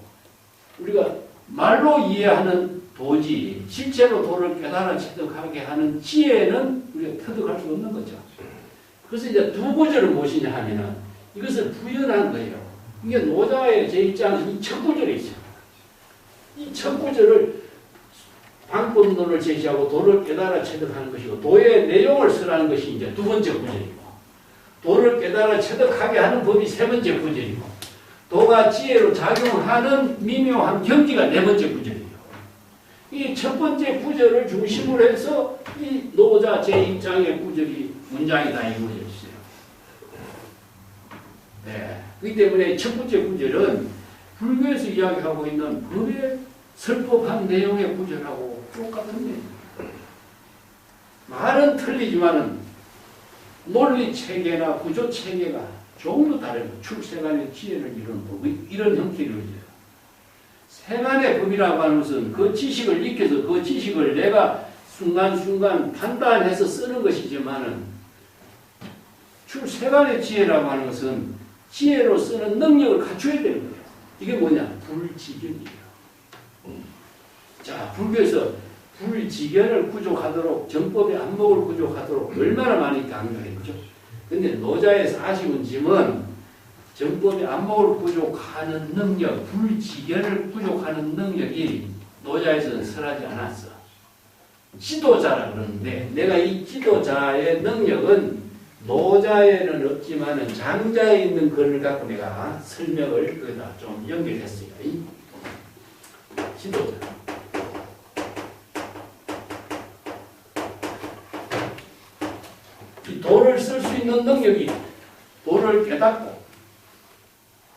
우리가 말로 이해하는 도지 실제로 도를 깨달아 체득하게 하는 지혜는 우리가 터득할 수 없는 거죠. 그래서 이제 두 구절을 무엇이냐 하면은 이것을 부연한 거예요. 이게 노자의 제 입장에서 이 첫 구절이 있어요. 이 첫 구절을 방법론을 제시하고 도를 깨달아 체득하는 것이고 도의 내용을 설하는 것이 이제 두 번째 구절이고 도를 깨달아 체득하게 하는 법이 세 번째 구절이고 도가 지혜로 작용하는 미묘한 경지가 네 번째 구절이에요. 이 첫 번째 구절을 중심으로 해서 이 노자 제1장의 구절이 문장이 다 이루어져 있어요. 네. 그렇기 때문에 첫 번째 구절은 불교에서 이야기하고 있는 법의 설법한 내용의 구절하고 똑같은데. 말은 틀리지만은 논리 체계나 구조 체계가 조금도 다른 거. 출세간의 지혜를 이루는 법, 이런 형태를 이루어져요. 세간의 법이라고 하는 것은 그 지식을 익혀서 그 지식을 내가 순간순간 판단해서 쓰는 것이지만은 출세간의 지혜라고 하는 것은 지혜로 쓰는 능력을 갖춰야 되는 거예요. 이게 뭐냐? 불지견이에요. 자, 불교에서 불지견을 구족하도록 정법의 안목을 구족하도록 얼마나 많이 강조했죠. 근데 노자의 40원짐은 정법의 안목을 구족하는 능력, 불지견을 구족하는 능력이 노자에서는 설하지 않았어. 지도자라 그러는데 내가 이 지도자의 능력은 노자에는 없지만은 장자에 있는 글을 갖고 내가 설명을 거기다 좀 연결했어요. 지도자. 이 도를 쓸 수 있는 능력이 도를 깨닫고,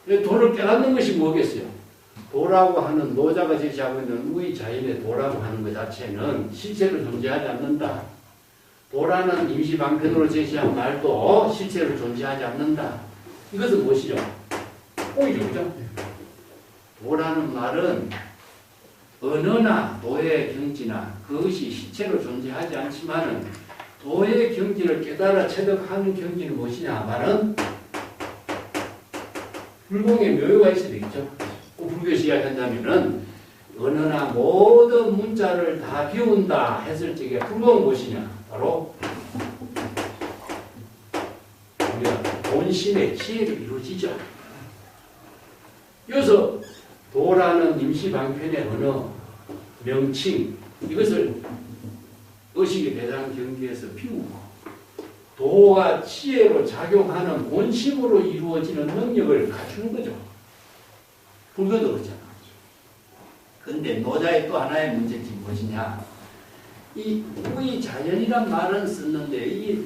도를 깨닫는 것이 뭐겠어요? 도라고 하는 노자가 제시하고 있는 우의 자연의 도라고 하는 것 자체는 실체로 존재하지 않는다. 도라는 임시방편으로 제시한 말도 실체로 존재하지 않는다. 이것은 무엇이죠? 오히려 그죠? 도라는 말은 언어나 도의 경지나 그것이 실체로 존재하지 않지만은 도의 경지를 깨달아 체득하는 경지는 무엇이냐? 말은 불공의 묘유가 있어야 되겠죠. 불교에서 이야기한다면은 언어나 모든 문자를 다 비운다 했을 적에 불공은 무엇이냐? 바로 우리가 본심의 지혜를 이루어지죠. 여기서 도라는 임시방편의 언어, 명칭 이것을 의식의 대상 경계에서 비우고 도가 지혜로 작용하는 본심으로 이루어지는 능력을 갖추는 거죠. 불교도 그렇잖아. 근데 노자의 또 하나의 문제점이 무엇이냐? 이 우의 자연이란 말은 썼는데 이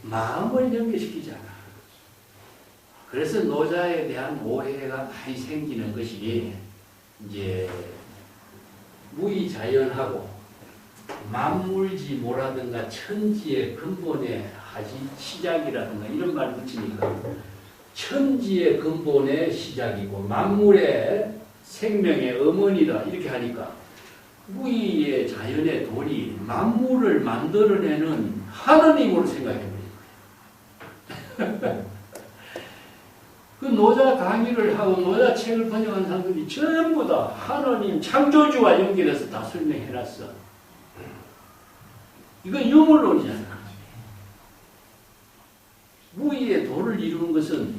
마음을 연결시키잖아. 그래서 노자에 대한 오해가 많이 생기는 것이 이제 우의 자연하고 만물지모라든가 천지의 근본의 시작이라든가 이런 말 붙이니까 천지의 근본의 시작이고 만물의 생명의 어머니다 이렇게 하니까 우의의 자연의 돌이 만물을 만들어내는 하느님으로 생각해버린 거예요. 그 노자 강의를 하고 노자 책을 번역한 사람들이 전부 다 하느님 창조주와 연결해서 다 설명해놨어. 이건 유물론이잖아. 우의의 도를 이루는 것은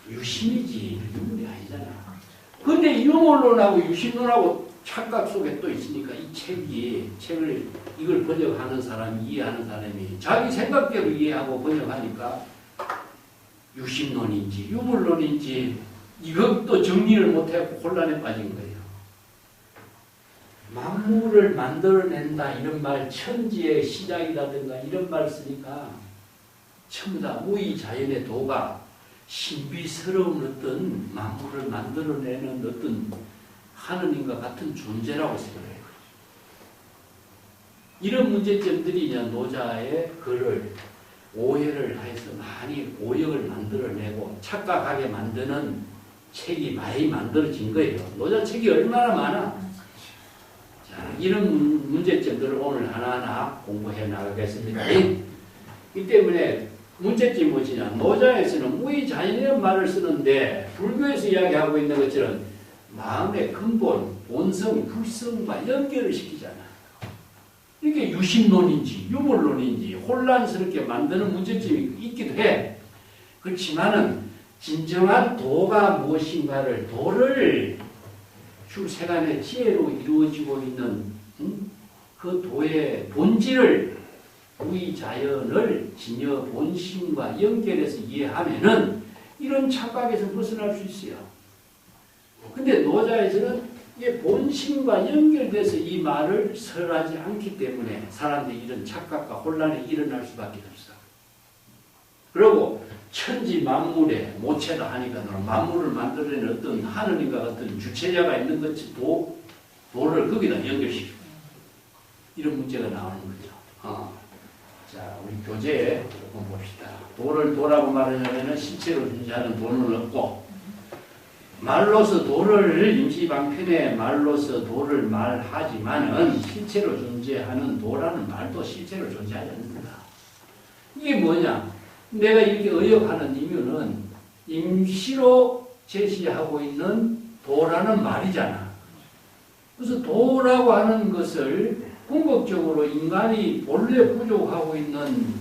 유심이지 유물이 아니잖아. 근데 유물론하고 유심론하고 착각 속에 또 있으니까 이 책을 이걸 번역하는 사람이 이해하는 사람이 자기 생각대로 이해하고 번역하니까 유심론인지 유물론인지 이것도 정리를 못하고 혼란에 빠진 거예요. 만물을 만들어낸다 이런 말 천지의 시작이라든가 이런 말 쓰니까 전부 다 우의 자연의 도가 신비스러운 어떤 만물을 만들어내는 어떤 하느님과 같은 존재라고 생각해요. 이런 문제점들이 이제 노자의 글을 오해를 해서 많이 오역을 만들어내고 착각하게 만드는 책이 많이 만들어진 거예요. 노자 책이 얼마나 많아. 자, 이런 문제점들을 오늘 하나하나 공부해 나가겠습니다. 이 때문에 문제점이 무엇이냐. 노자에서는 무의자연이라는 말을 쓰는데 불교에서 이야기하고 있는 것처럼 마음의 근본, 본성, 불성과 연결을 시키잖아. 이게 유심론인지 유물론인지 혼란스럽게 만드는 문제점이 있기도 해. 그렇지만은 진정한 도가 무엇인가를 도를 출세간의 지혜로 이루어지고 있는 그 도의 본질을 우의 자연을 진여 본심과 연결해서 이해하면은 이런 착각에서 벗어날 수 있어요. 근데 노자에서는 이게 본심과 연결돼서 이 말을 설하지 않기 때문에 사람들이 이런 착각과 혼란이 일어날 수밖에 없어. 그리고 천지 만물의 모체다 하니까 만물을 만들어내는 어떤 하느님과 같은 주체자가 있는 것이 도를 거기다 연결시키고 이런 문제가 나오는 거죠. 자, 우리 교재에 조금 봅시다. 도를 도라고 말하려면 실체로 존재하는 도는 없고, 말로서 도를 임시방편에 말로서 도를 말하지만은 실체로 존재하는 도라는 말도 실체로 존재하지 않는다. 이게 뭐냐? 내가 이렇게 의역하는 이유는 임시로 제시하고 있는 도라는 말이잖아. 그래서 도라고 하는 것을 궁극적으로 인간이 본래 부족하고 있는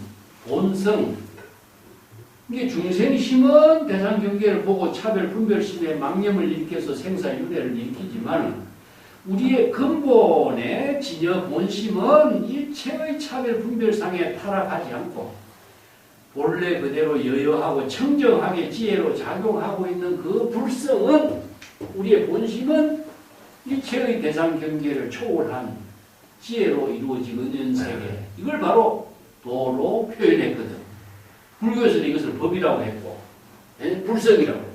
본성, 이게 중생심은 대상경계를 보고 차별, 분별심에 망념을 일으켜서 생사윤회를 일으키지만 우리의 근본의 진여 본심은 일체의 차별, 분별상에 타락하지 않고 본래 그대로 여여하고 청정하게 지혜로 작용하고 있는 그 불성은, 우리의 본심은 일체의 대상경계를 초월한 지혜로 이루어진 은연세계, 이걸 바로 도로 표현했거든. 불교에서는 이것을 법이라고 했고, 불성이라고 했고.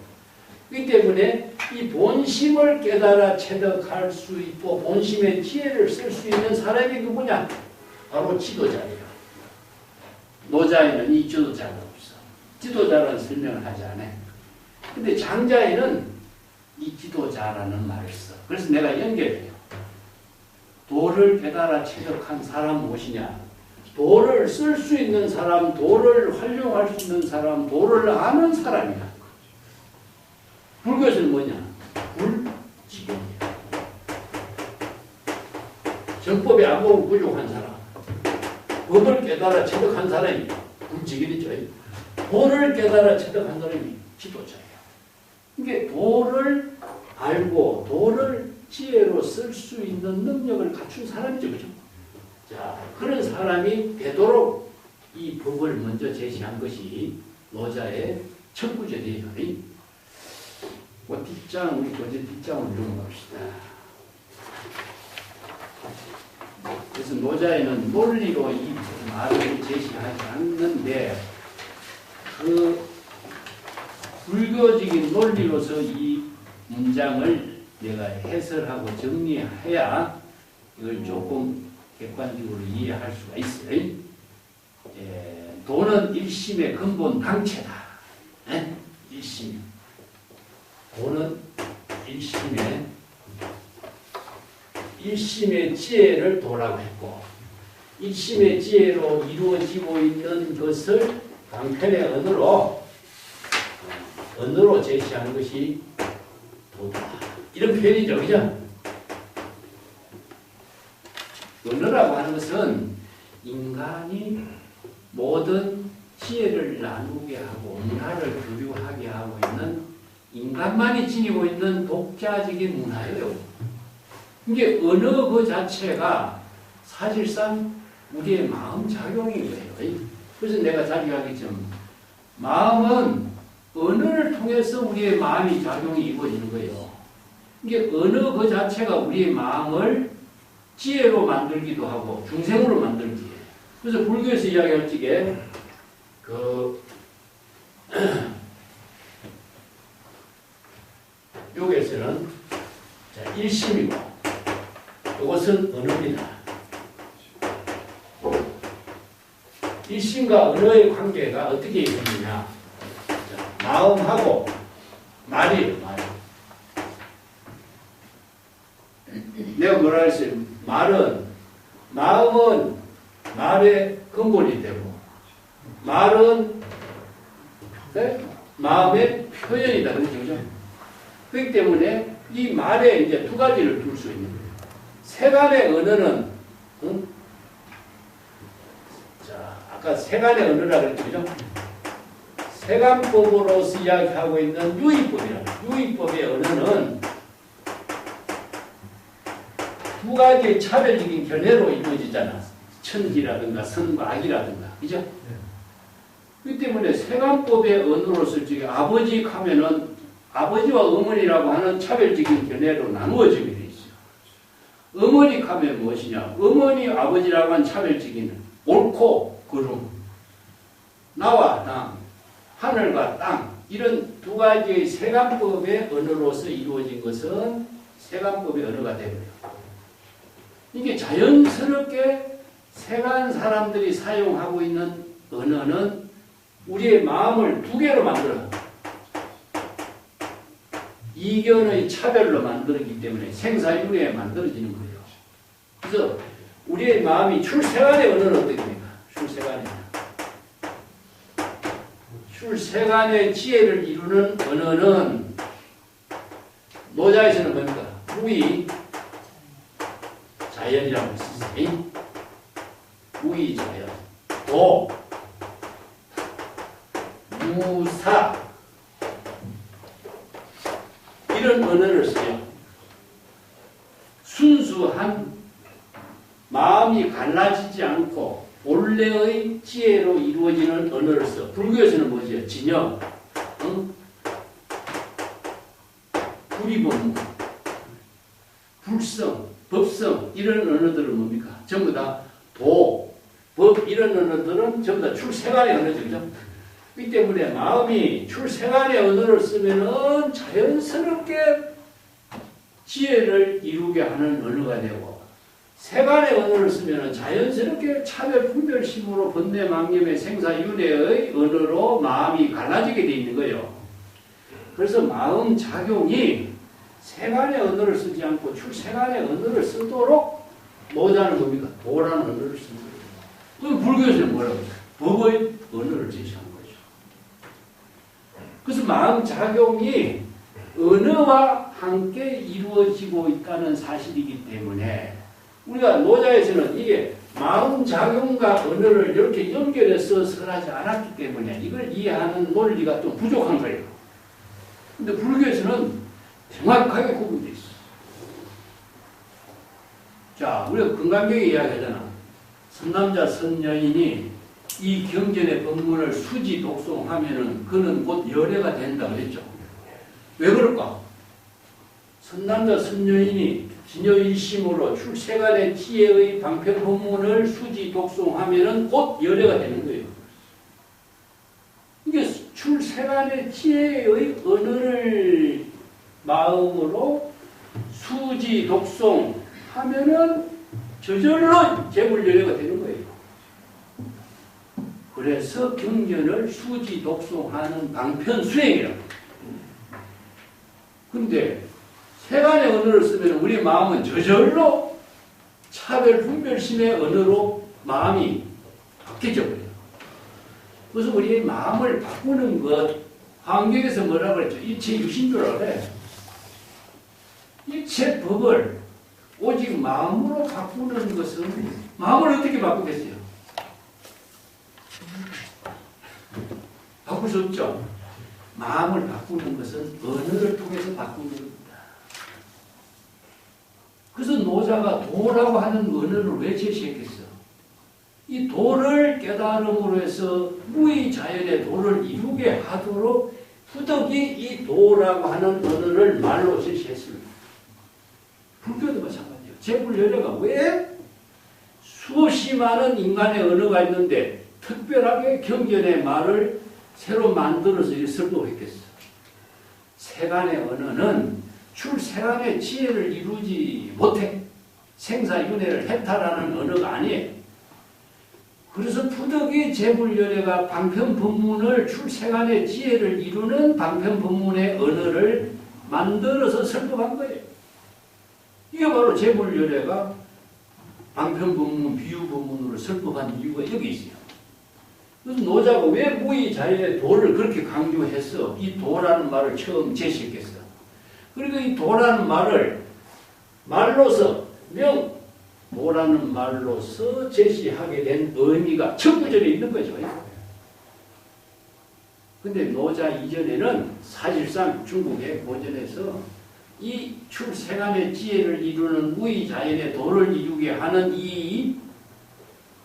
그렇기 때문에 이 본심을 깨달아 체득할 수 있고 본심의 지혜를 쓸 수 있는 사람이 누구냐? 바로 지도자예요. 노자에는 이 지도자가 없어. 지도자라는 설명을 하지 않아. 근데 장자에는 이 지도자라는 말을 써. 그래서 내가 연결해요. 도를 깨달아 체득한 사람 무엇이냐? 도를 쓸 수 있는 사람, 도를 활용할 수 있는 사람, 도를 아는 사람이야. 불교에서는 뭐냐? 불지경이야. 정법에 아무 부족한 사람, 법을 깨달아 체득한 사람이 불지경이죠. 도를 깨달아 체득한 사람이 지도자예요. 이게 도를 알고 도를 지혜로 쓸 수 있는 능력을 갖춘 사람이죠. 그죠? 자, 그런 사람이 되도록 이 법을 먼저 제시한 것이 노자의 첫 구절이에요. 뒷장, 우리 교재 뒷장을 읽어봅시다. 그래서 노자에는 논리로 이 말을 제시하지 않는데, 그 불교적인 논리로서 이 문장을 내가 해설하고 정리해야 이걸 조금 객관적으로 이해할 수가 있어요. 도는 일심의 근본 당체다. 일심. 도는 일심의 지혜를 도라고 했고, 일심의 지혜로 이루어지고 있는 것을 방편의 언어로 제시하는 것이 도다. 이런 표현이죠. 그죠? 언어라고 하는 것은 인간이 모든 지혜를 나누게 하고 문화를 교류하게 하고 있는, 인간만이 지니고 있는 독자적인 문화예요. 이게 언어 그 자체가 사실상 우리의 마음 작용이에요. 그래서 내가 자주 하겠지만 마음은 언어를 통해서 우리의 마음이 작용이 이루어지는 거예요. 이게 언어 그 자체가 우리의 마음을 지혜로 만들기도 하고 중생으로 만들기. 그래서 불교에서 이야기할 적에 여기에서는 일심이고 이것은 언어입니다. 일심과 언어의 관계가 어떻게 있느냐? 마음하고 말이에요. 말. 내가 뭐라 했어요? 마음은 말의 근본이 되고, 말은 마음의 표현이다. 그렇죠? 그렇기 때문에 이 말에 이제 두 가지를 둘 수 있는 거예요. 세간의 언어는, 자, 아까 세간의 언어라고 했죠? 세간법으로서 이야기하고 있는 유의법이라. 유의법의 언어는 두 가지의 차별적인 견해로 이루어지잖아. 천기라든가 선과 악이라든가. 그죠? 그렇기 때문에 세간법의 언어로서 아버지 하면은 아버지와 어머니라고 하는 차별적인 견해로 나누어지게 돼 있어요. 어머니 하면 무엇이냐? 어머니, 아버지라고 하는 차별적인 옳고 그름, 나와 나, 하늘과 땅, 이런 두 가지의 세간법의 언어로서 이루어진 것은 세간법의 언어가 되고요. 이게 자연스럽게 세간 사람들이 사용하고 있는 언어는 우리의 마음을 두 개로 만들어요. 이견의 차별로 만들었기 때문에 생사윤회에 만들어지는 거예요. 그래서 우리의 마음이 출세간의 언어는 어떻게 됩니까? 출세간의 지혜를 이루는 언어는 노자에서는 뭡니까? 무의 자연이라고 했었어요. 무의 자연, 도, 무사 이런 언어를 써요. 순수한 마음이 갈라지지 않고 본래의 지혜로 이루어지는 언어를 써. 불교에서는 뭐죠? 진영, 불이법문, 불성, 법성 이런 언어들은 뭡니까? 전부 다 도, 법 이런 언어들은 전부 다 출세간의 언어죠. 그죠? 이 때문에 마음이 출세간의 언어를 쓰면은 자연스럽게 지혜를 이루게 하는 언어가 되고, 세간의 언어를 쓰면은 자연스럽게 차별 분별심으로 번뇌망념의 생사윤회의 언어로 마음이 갈라지게 돼 있는 거예요. 그래서 마음 작용이 세간의 언어를 쓰지 않고 출세간의 언어를 쓰도록 노자는 뭡니까? 도라는 언어를 쓰는 거예요. 그럼 불교에서는 뭐라고 해요? 법의 언어를 제시하는 거죠. 그래서 마음 작용이 언어와 함께 이루어지고 있다는 사실이기 때문에 우리가 노자에서는 이게 마음 작용과 언어를 이렇게 연결해서 설하지 않았기 때문에 이걸 이해하는 논리가 좀 부족한 거예요. 근데 불교에서는 정확하게 구분되어 있어. 자, 우리가 금강경에 이야기하잖아. 선남자 선여인이 이 경전의 법문을 수지 독송하면은 그는 곧 열애가 된다 그랬죠. 왜 그럴까? 선남자 선여인이 진여일심으로 출세간의 지혜의 방편 법문을 수지 독송하면은 곧 열애가 되는 거예요. 이게 출세간의 지혜의 언어를 마음으로 수지 독송하면은 저절로 재불열애가 되는 거예요. 그래서 경전을 수지 독송하는 방편 수행이라고. 근데 세간의 언어를 쓰면 우리 마음은 저절로 차별 분별심의 언어로 마음이 바뀌어져 버려요. 그래서 우리의 마음을 바꾸는 것, 환경에서 뭐라고 그랬죠? 일체 유신조라고 그래. 일체 법을 오직 마음으로 바꾸는 것은 마음을 어떻게 바꾸겠어요? 바꿀 수 없죠. 마음을 바꾸는 것은 언어를 통해서 바꾸는 겁니다. 그래서 노자가 도라고 하는 언어를 왜 제시했겠어? 이 도를 깨달음으로 해서 무의 자연의 도를 이루게 하도록 후덕이 이 도라고 하는 언어를 말로 제시했습니다. 불교도 마찬가지예요. 재불열애가 왜 수없이 많은 인간의 언어가 있는데 특별하게 경전의 말을 새로 만들어서 설법했겠어. 세간의 언어는 출세간의 지혜를 이루지 못해 생사윤회를 해탈하는 언어가 아니에요. 그래서 푸덕이 재불열애가 방편법문을 출세간의 지혜를 이루는 방편법문의 언어를 만들어서 설법한 거예요. 이게 바로 재불열애가 방편법문, 비유법문으로 설법한 이유가 여기 있어요. 그래서 노자가 왜 무의 자연의 도를 그렇게 강조해서 이 도라는 말을 처음 제시했겠어? 그리고 이 도라는 말을 말로서 도라는 말로서 제시하게 된 의미가 첫 구절에 있는 거죠. 근데 노자 이전에는 사실상 중국의 고전에서 이 출세간의 지혜를 이루는 무의 자연의 도를 이루게 하는 이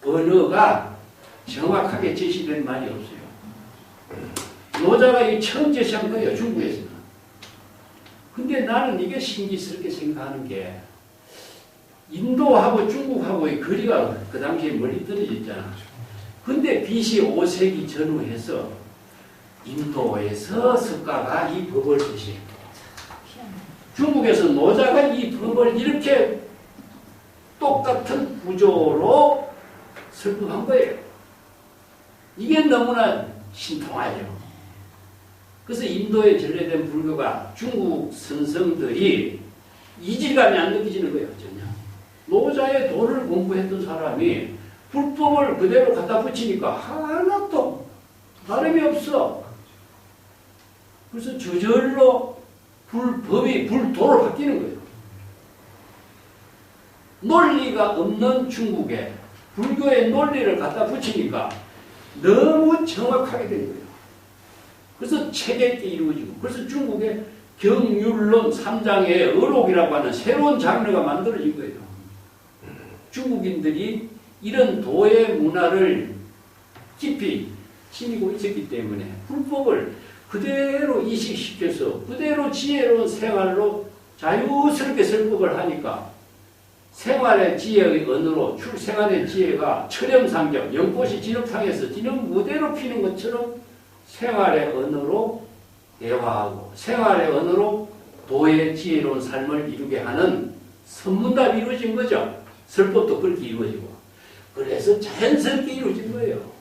언어가 정확하게 제시된 말이 없어요. 노자가 이 처음 제시한 거예요, 중국에서는. 근데 나는 이게 신기스럽게 생각하는 게 인도하고 중국하고의 거리가 그 당시에 멀리 떨어져 있잖아. 근데 BC 5세기 전후해서 인도에서 석가가 이 법을 제시했고 중국에서 노자가 이 법을 이렇게 똑같은 구조로 설법한 거예요. 이게 너무나 신통하죠. 그래서 인도에 전래된 불교가 중국 선성들이 이질감이 안 느껴지는 거예요. 전혀. 노자의 도를 공부했던 사람이 불법을 그대로 갖다 붙이니까 하나도 다름이 없어. 그래서 저절로 불법이 불도로 바뀌는 거예요. 논리가 없는 중국에 불교의 논리를 갖다 붙이니까 너무 정확하게 된 거예요. 그래서 체계있게 이루어지고, 그래서 중국의 경율론 3장의 의록이라고 하는 새로운 장르가 만들어진 거예요. 중국인들이 이런 도의 문화를 깊이 지니고 있었기 때문에 불법을 그대로 이식시켜서 그대로 지혜로운 생활로 자유스럽게 설법을 하니까 생활의 지혜의 언어로 출생활의 지혜가 철영상경, 연꽃이 진흙탕에서 진흙 무대로 피는 것처럼 생활의 언어로 대화하고 생활의 언어로 도의 지혜로운 삶을 이루게 하는 선문답이 이루어진 거죠. 설법도 그렇게 이루어지고. 그래서 자연스럽게 이루어진 거예요.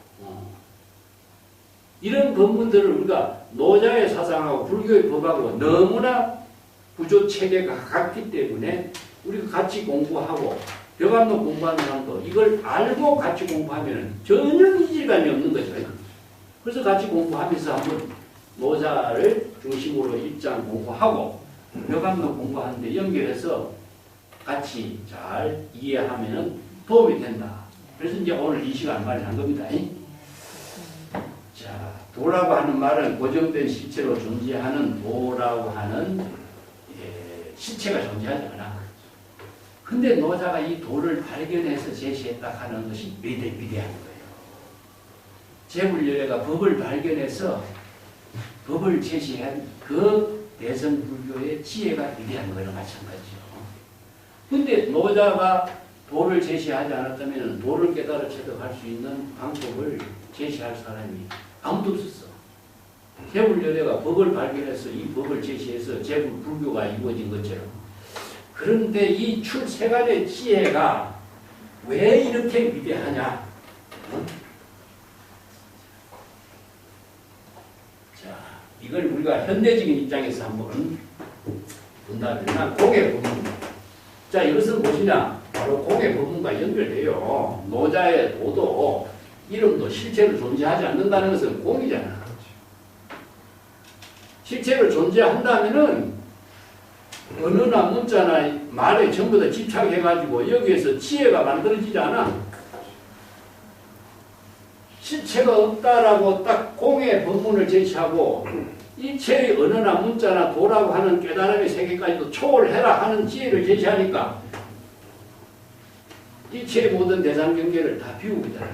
이런 법문들을 우리가 노자의 사상하고 불교의 법하고 너무나 구조 체계가 같기 때문에 우리가 같이 공부하고 벽암록 공부하는 사람도 이걸 알고 같이 공부하면 전혀 이질감이 없는 거죠. 그래서 같이 공부하면서 한번 노자를 중심으로 입장 공부하고 벽암록 공부하는데 연결해서 같이 잘 이해하면 도움이 된다. 그래서 이제 오늘 이 시간 말을 한 겁니다. 자, 도라고 하는 말은 고정된 실체로 존재하는 도라고 하는 실체가 존재하지 않아. 근데 노자가 이 도를 발견해서 제시했다 하는 것이 위대한 거예요. 제불열애가 법을 발견해서 법을 제시한 그 대성불교의 지혜가 위대한 거랑 마찬가지죠. 근데 노자가 도를 제시하지 않았다면 도를 깨달아 체득할 수 있는 방법을 제시할 사람이 아무도 없었어. 제불열애가 법을 발견해서 이 법을 제시해서 제불불교가 이루어진 것처럼. 그런데 이 출세간의 지혜가 왜 이렇게 위대하냐? 자, 이걸 우리가 현대적인 입장에서 한번 본다면 공의 법문. 자, 이것은 무엇이냐? 바로 공의 법문과 연결돼요. 노자의 도도 이름도 실체로 존재하지 않는다는 것은 공이잖아. 실체로 존재한다면은 언어나 문자나 말에 전부 다 집착해가지고 여기에서 지혜가 만들어지지 않아. 실체가 없다라고 딱 공의 법문을 제시하고 이체의 언어나 문자나 도라고 하는 깨달음의 세계까지도 초월해라 하는 지혜를 제시하니까 이체의 모든 대상 경계를 다 비웁니다.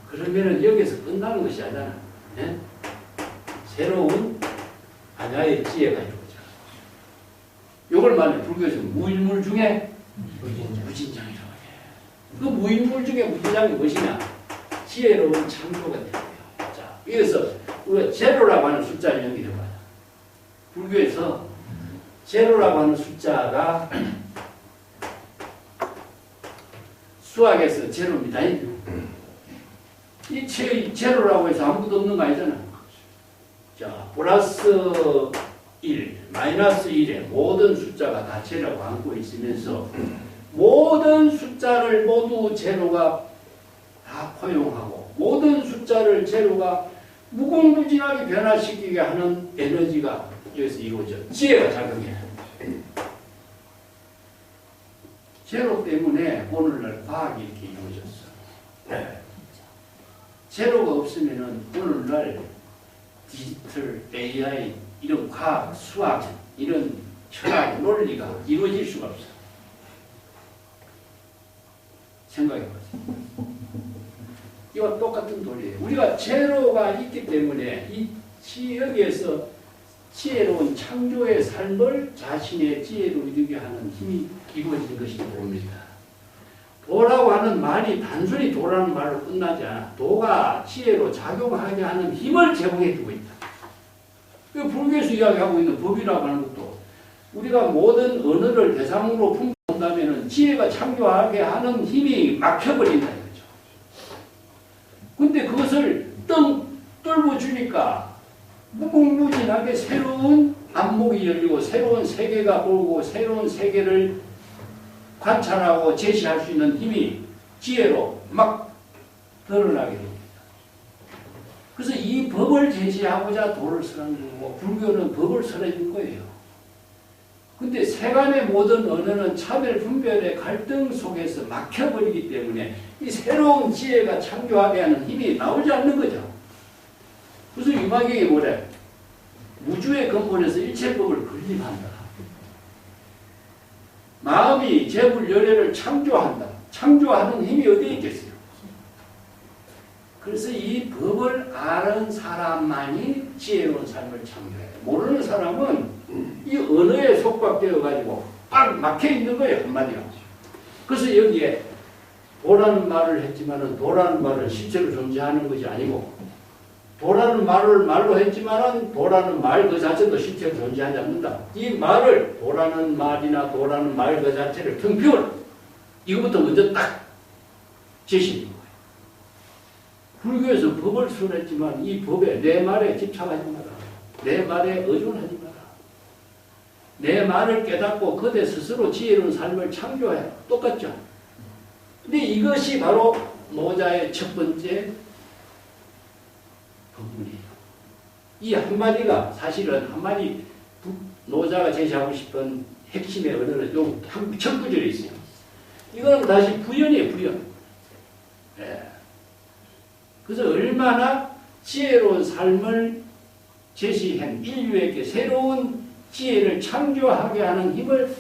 그러면은 여기서 끝나는 것이 아니잖아. 네? 새로운 반야의 지혜가 이루어져. 요걸 말해 불교에서 무인물 중에 무진장이라고 해. 그 무인물 중에 무진장이 무엇이냐? 지혜로운 창조가 되는 거예요. 자, 여기서 우리가 제로라고 하는 숫자를 연결해봐요. 불교에서 제로라고 하는 숫자가 수학에서 제로입니다. 이 제로라고 해서 아무것도 없는 거 아니잖아. 자, 플러스 1, 마이너스 1의 모든 숫자가 다 제로라고 안고 있으면서 모든 숫자를 모두 제로가 다 포용하고 모든 숫자를 제로가 무궁무진하게 변화시키게 하는 에너지가 여기서 이루어져. 지혜가 작용해. 제로 때문에 오늘날 과학이 이렇게 이루어졌어. 제로가 없으면은 오늘날 디지털, AI, 이런 과학, 수학, 이런 철학, 논리가 이루어질 수가 없어. 생각해보세요. 이와 똑같은 도리예요. 우리가 제로가 있기 때문에 이 여기에서 지혜로운 창조의 삶을 자신의 지혜로 이루게 하는 힘이 이루어진 것이 도입니다. 도라고 하는 말이 단순히 도라는 말로 끝나지 않아. 도가 지혜로 작용하게 하는 힘을 제공해 주고 있다. 불교에서 이야기하고 있는 법이라고 하는 것도 우리가 모든 언어를 대상으로 본다면은 지혜가 창조하게 하는 힘이 막혀버린다 이거죠. 근데 그것을 뚫어 주니까 무궁무진하게 새로운 안목이 열리고 새로운 세계가 보이고 새로운 세계를 관찰하고 제시할 수 있는 힘이 지혜로 막 드러나게 됩니다. 그래서 이 법을 제시하고자 도를 쓰는 거고 불교는 법을 설해준 거예요. 근데 세간의 모든 언어는 차별 분별의 갈등 속에서 막혀버리기 때문에 이 새로운 지혜가 창조하게 하는 힘이 나오지 않는 거죠. 그래서 유마경이 뭐래? 우주의 근본에서 일체법을 건립한다. 마음이 재불열애를 창조한다. 창조하는 힘이 어디에 있겠어요? 그래서 이 법을 아는 사람만이 지혜로운 삶을 창조해요. 모르는 사람은 이 언어에 속박되어가지고 빡 막혀있는 거예요. 한마디가. 그래서 여기에 도라는 말을 했지만은 도라는 말은 실제로 존재하는 것이 아니고 도라는 말을 말로 했지만은 도라는 말 그 자체도 실제로 존재하지 않는다. 이 말을 도라는 말이나 도라는 말 그 자체를 평평을 이거부터 먼저 딱 제시하는 거예요. 불교에서 법을 수행했지만 이 법에 내 말에 집착하지 마라. 내 말에 의존하지 마라. 내 말을 깨닫고 그대 스스로 지혜로운 삶을 창조해라. 똑같죠? 근데 이것이 바로 노자의 첫 번째 법문이에요. 이 한마디가 사실은 한마디 노자가 제시하고 싶은 핵심의 언어는 요 첫 구절에 있어요. 이거는 다시 부연이에요. 부연. 예. 그래서 얼마나 지혜로운 삶을 제시한 인류에게 새로운 지혜를 창조하게 하는 힘을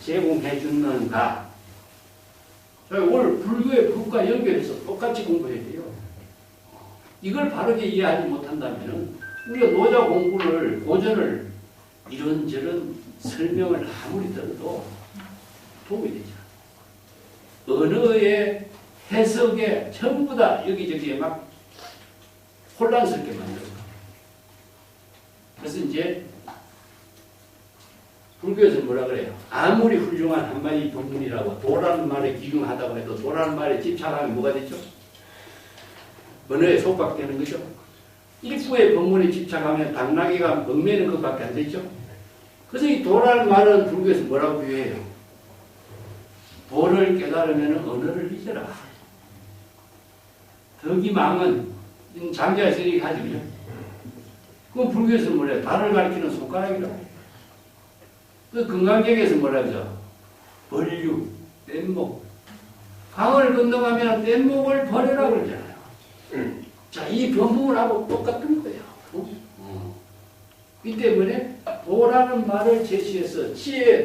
제공해 주는가. 오늘 불교의 법과 연결해서 똑같이 공부해야 돼요. 이걸 바르게 이해하지 못한다면 우리가 노자 공부를 고전을 이런저런 설명을 아무리 들어도 도움이 되지 않아요. 언어의 해석에 전부 다 여기저기에 막 혼란스럽게 만들어요. 그래서 이제 불교에서 뭐라 그래요? 아무리 훌륭한 한마디 법문이라고 도라는 말에 기중하다고 해도 도라는 말에 집착하면 뭐가 되죠? 언어에 속박되는 거죠. 일부의 법문에 집착하면 당나귀가 먹매는 것밖에 안 되죠. 그래서 이 도라는 말은 불교에서 뭐라고 비유해요? 도를 깨달으면 언어를 잊어라. 덕이망은 장자의 세력이 가지고요. 그건 불교에서 뭐래요? 달을 가리키는 손가락이라고. 그 금강경에서 뭐라 하죠? 벌류, 뗏목. 강을 건너가면 뗏목을 버려라 그러잖아요. 자, 이 법문하고 똑같은 거예요. 이 때문에 도라는 말을 제시해서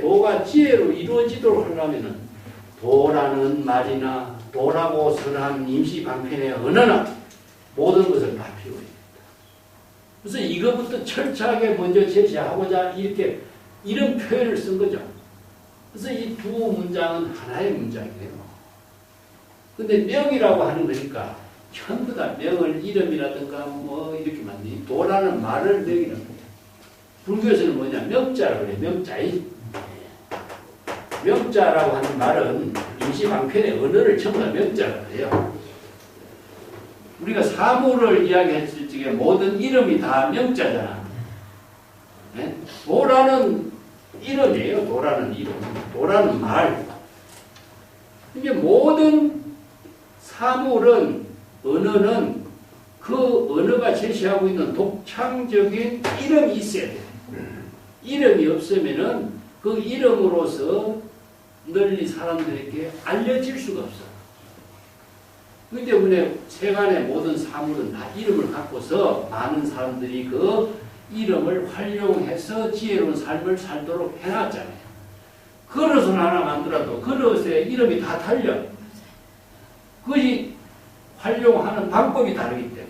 도가 지혜로 이루어지도록 하려면 도라는 말이나 도라고 선한 임시방편의 언어나 모든 것을 다 필요해요. 그래서 이것부터 철저하게 먼저 제시하고자 이렇게 이런 표현을 쓴 거죠. 그래서 이 두 문장은 하나의 문장이에요. 근데 명이라고 하는 거니까 전부 다 명을 이름이라든가 뭐 이렇게 만드니 도라는 말을 명이라고 해요. 불교에서는 뭐냐? 명자라고 해요. 명자이. 명자라고 하는 말은 임시방편의 언어를 전부 다 명자라고 해요. 우리가 사물을 이야기했을 적에 모든 이름이 다 명자잖아. 네? 도라는 이름이에요. 도라는 이름. 도라는 말. 이게 모든 사물은 언어는 그 언어가 제시하고 있는 독창적인 이름이 있어야 돼요. 이름이 없으면은 그 이름으로서 널리 사람들에게 알려질 수가 없어. 그렇기 때문에 세간의 모든 사물은 다 이름을 갖고서 많은 사람들이 그 이름을 활용해서 지혜로운 삶을 살도록 해놨잖아요. 그릇을 하나 만들어도 그릇에 이름이 다 달려. 그것이 활용하는 방법이 다르기 때문에.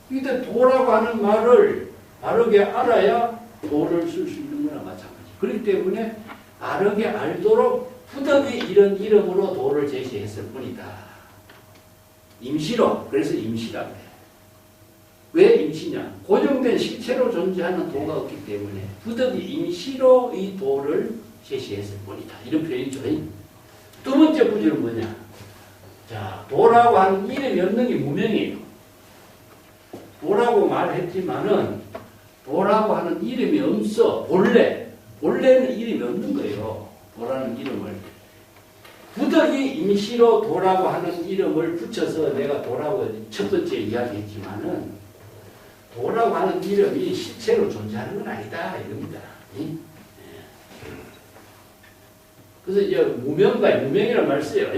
그런데 도라고 하는 말을 바르게 알아야 도를 쓸 수 있는 거나 마찬가지. 그렇기 때문에 바르게 알도록 부득이 이런 이름으로 도를 제시했을 뿐이다. 임시로. 그래서 임시라고 해요. 왜 임시냐? 고정된 실체로 존재하는 도가 없기 때문에 부득이 임시로 이 도를 제시했을 뿐이다. 이런 표현이죠. 두 번째 구절은 뭐냐? 자, 도라고 하는 이름이 없는 게 무명이에요. 도라고 말했지만은 도라고 하는 이름이 없어. 본래는 이름이 없는 거예요. 도라는 이름을. 부득이 임시로 도라고 하는 이름을 붙여서 내가 도라고 첫 번째 이야기했지만은 도라고 하는 이름이 실체로 존재하는 건 아니다. 이겁니다. 그래서 이제 무명이라는 말을 써요.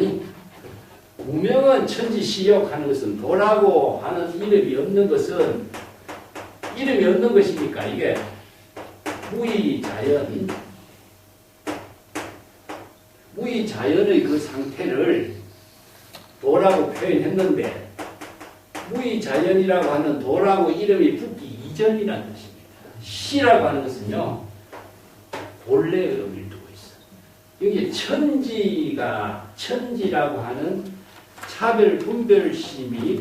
무명은 천지시욕하는 것은 도라고 하는 이름이 없는 것은 이름이 없는 것이니까 이게 무의자연의 그 상태를 도라고 표현했는데 무의자연이라고 하는 도라고 이름이 붙기 이전이라는 뜻입니다. 시라고 하는 것은요 본래의 의미를 두고 있어요. 여기 천지라고 하는 차별 분별심이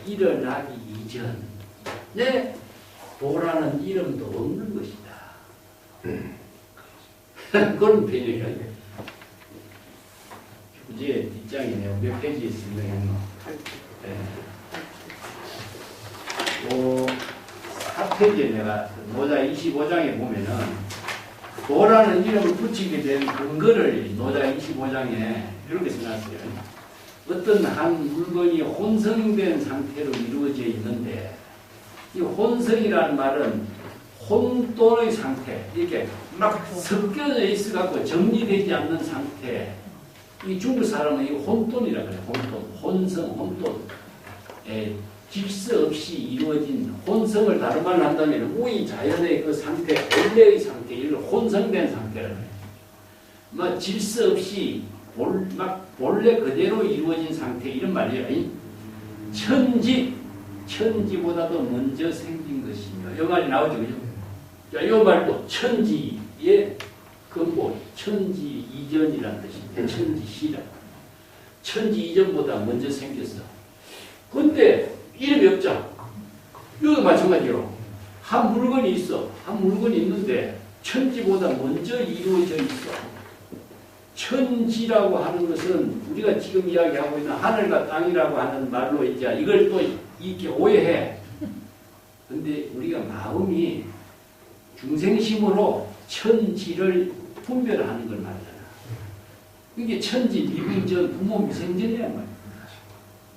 일어나기 이전에 도라는 이름도 없는 것이다. 그런 표현이에요. 이제 뒷장이네요. 몇 페이지에 있습니다. 네. 4페이지에 내가 노자 25장에 보면은 도라는 이름을 붙이게 된 근거를 노자 25장에 이렇게 써놨어요. 어떤 한 물건이 혼성된 상태로 이루어져 있는데 이 혼성이라는 말은 혼돈의 상태, 이렇게 막 섞여져 있어갖고 정리되지 않는 상태. 이 중국 사람은 이 혼돈이라고 그래요. 혼돈. 질서 없이 이루어진 본성을 다른 말로 한다면 우의 자연의 그 상태, 본래의 상태, 이걸 혼성된 상태라고 해요. 뭐 질서 없이 본래 그대로 이루어진 상태 이런 말이에요. 천지보다도 먼저 생긴 것이며 이 말이 나오죠. 그죠? 자, 이 말도 천지의 근본, 천지 이전이라는 뜻입니다. 천지시라. 천지 이전보다 먼저 생겼어. 근데 이름이 없죠. 이것도 마찬가지로 한 물건이 있어. 한 물건이 있는데 천지보다 먼저 이루어져 있어. 천지라고 하는 것은 우리가 지금 이야기하고 있는 하늘과 땅이라고 하는 말로 이제 이걸 또 이렇게 오해해. 근데 우리가 마음이 중생심으로 천지를 분별하는 걸 말하잖아. 이게 천지 미분전 부모 미생전이란 말이야.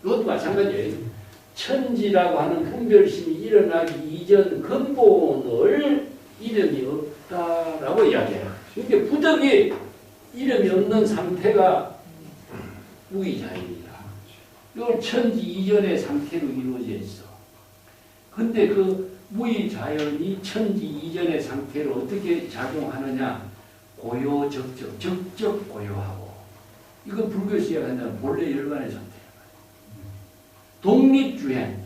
이것도 마찬가지예요. 천지라고 하는 분별심이 일어나기 이전 근본을 이름이 없다라고 이야기해요. 이게 부득이 이름이 없는 상태가 무의자연이다. 이건 천지 이전의 상태로 이루어져 있어. 근데 그 무의자연이 천지 이전의 상태로 어떻게 작용하느냐? 고요적적, 적적 고요하고. 이건 불교에서 이야기한다면 본래 열반의 상태. 독립주행.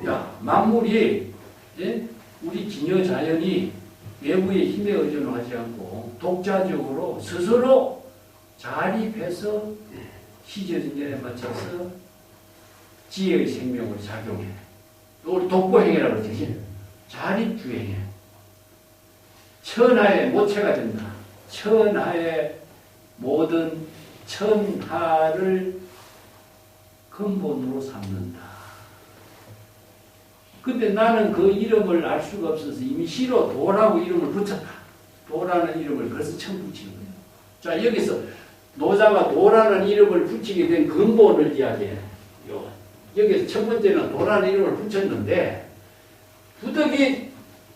야, 만물이, 예? 우리 진여 자연이 외부의 힘에 의존하지 않고 독자적으로 스스로 자립해서 시제진전에 맞춰서 지혜의 생명으로 작용해. 이걸 독보행이라고 그러지. 자립주행해. 천하의 모체가 된다. 천하의 모든 천하를 근본으로 삼는다. 근데 나는 그 이름을 알 수가 없어서 이미 시로 도라고 이름을 붙였다. 도라는 이름을 그래서 처음 붙이는 거예요. 자, 여기서 노자가 도라는 이름을 붙이게 된 근본을 이야기해. 여기서 첫 번째는 도라는 이름을 붙였는데 부득이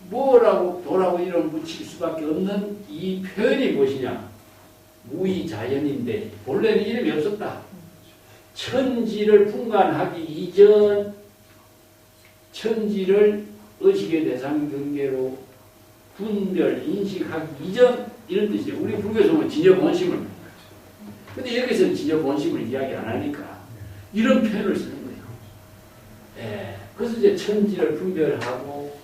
뭐라고 도라고 이름을 붙일 수밖에 없는 이 표현이 무엇이냐? 무의자연인데 본래는 이름이 없었다. 천지를 풍관하기 이전 천지를 의식의 대상 경계로 분별, 인식하기 이전 이런 뜻이에요. 우리 불교에서 보면 진여본심을. 근데 여기서는 진여본심을 이야기 안 하니까 이런 표현을 쓰는 거예요. 예. 그래서 이제 천지를 분별하고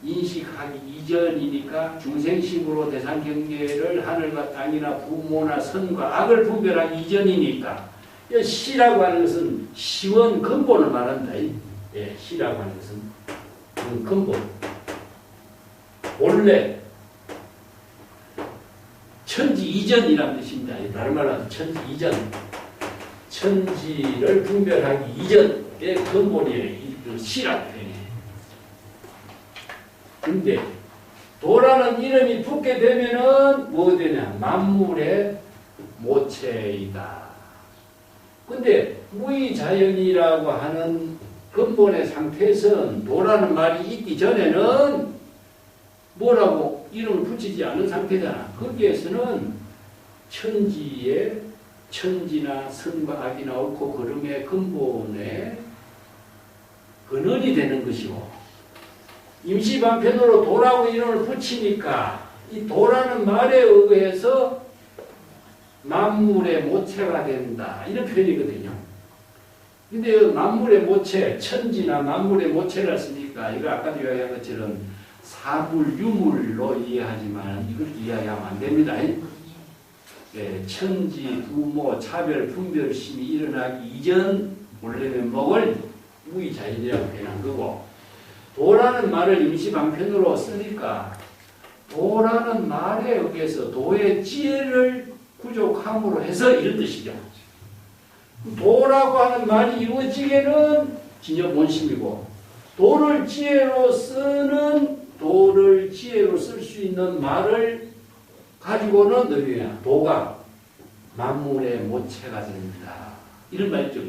인식하기 이전이니까 중생심으로 대상 경계를 하늘과 땅이나 부모나 선과 악을 분별하기 이전이니까 시라고 하는 것은 시원 근본을 말한다. 예, 시라고 하는 것은 근본. 원래 천지 이전이란 뜻입니다. 다른 말로 하면 천지 이전. 천지를 분별하기 이전의 근본이에요. 그 시란 표현이에요. 근데 도라는 이름이 붙게 되면은 뭐 되냐? 만물의 모체이다. 근데 무의자연이라고 하는 근본의 상태에서는 도라는 말이 있기 전에는 뭐라고 이름을 붙이지 않은 상태잖아. 거기에서는 천지의 천지나 선과 악이나 옳고 그름의 근본에 근원이 되는 것이고, 임시반편으로 도라고 이름을 붙이니까 이 도라는 말에 의해서 만물의 모체가 된다, 이런 표현이거든요. 근데 만물의 모체, 천지나 만물의 모체를 쓰니까 이거 아까도 이야기한 것처럼 사물, 유물로 이해하지만 이걸 이야기하면 안 됩니다. 예, 천지, 부모, 차별, 분별심이 일어나기 이전 원래 면목을 무의자연이라고 표현한 거고, 도라는 말을 임시방편으로 쓰니까 도라는 말에 의해서 도의 지혜를 부족함으로 해서 이런 뜻이죠. 도라고 하는 말이 이루어지게는 진여 본심이고, 도를 지혜로 쓰는, 도를 지혜로 쓸 수 있는 말을 가지고는 너희야 도가 만물의 모체가 됩니다. 이런 말이죠.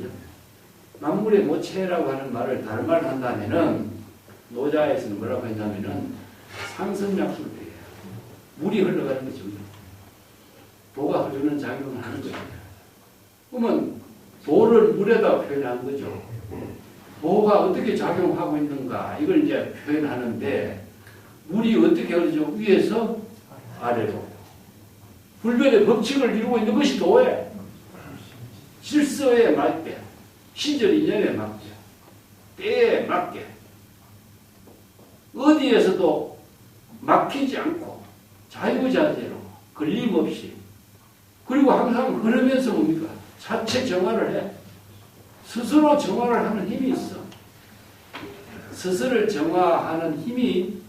만물의 모체라고 하는 말을 다른 말로 한다면은 노자에서는 뭐라고 했냐면은 상승약술이에요. 물이 흘러가는 거죠. 도가 흐르는 작용을 하는 거예요. 그러면 도를 물에다 표현한 거죠. 도가 어떻게 작용하고 있는가 이걸 이제 표현하는데, 물이 어떻게 흐르죠? 위에서 아래로. 불변의 법칙을 이루고 있는 것이 도예요. 질서에 맞게, 신절 인연에 맞게, 때에 맞게, 어디에서도 막히지 않고 자유자재로 걸림없이, 그리고 항상 흐르면서 뭡니까? 자체 정화를 해. 스스로 정화를 하는 힘이 있어. 스스로를 정화하는 힘이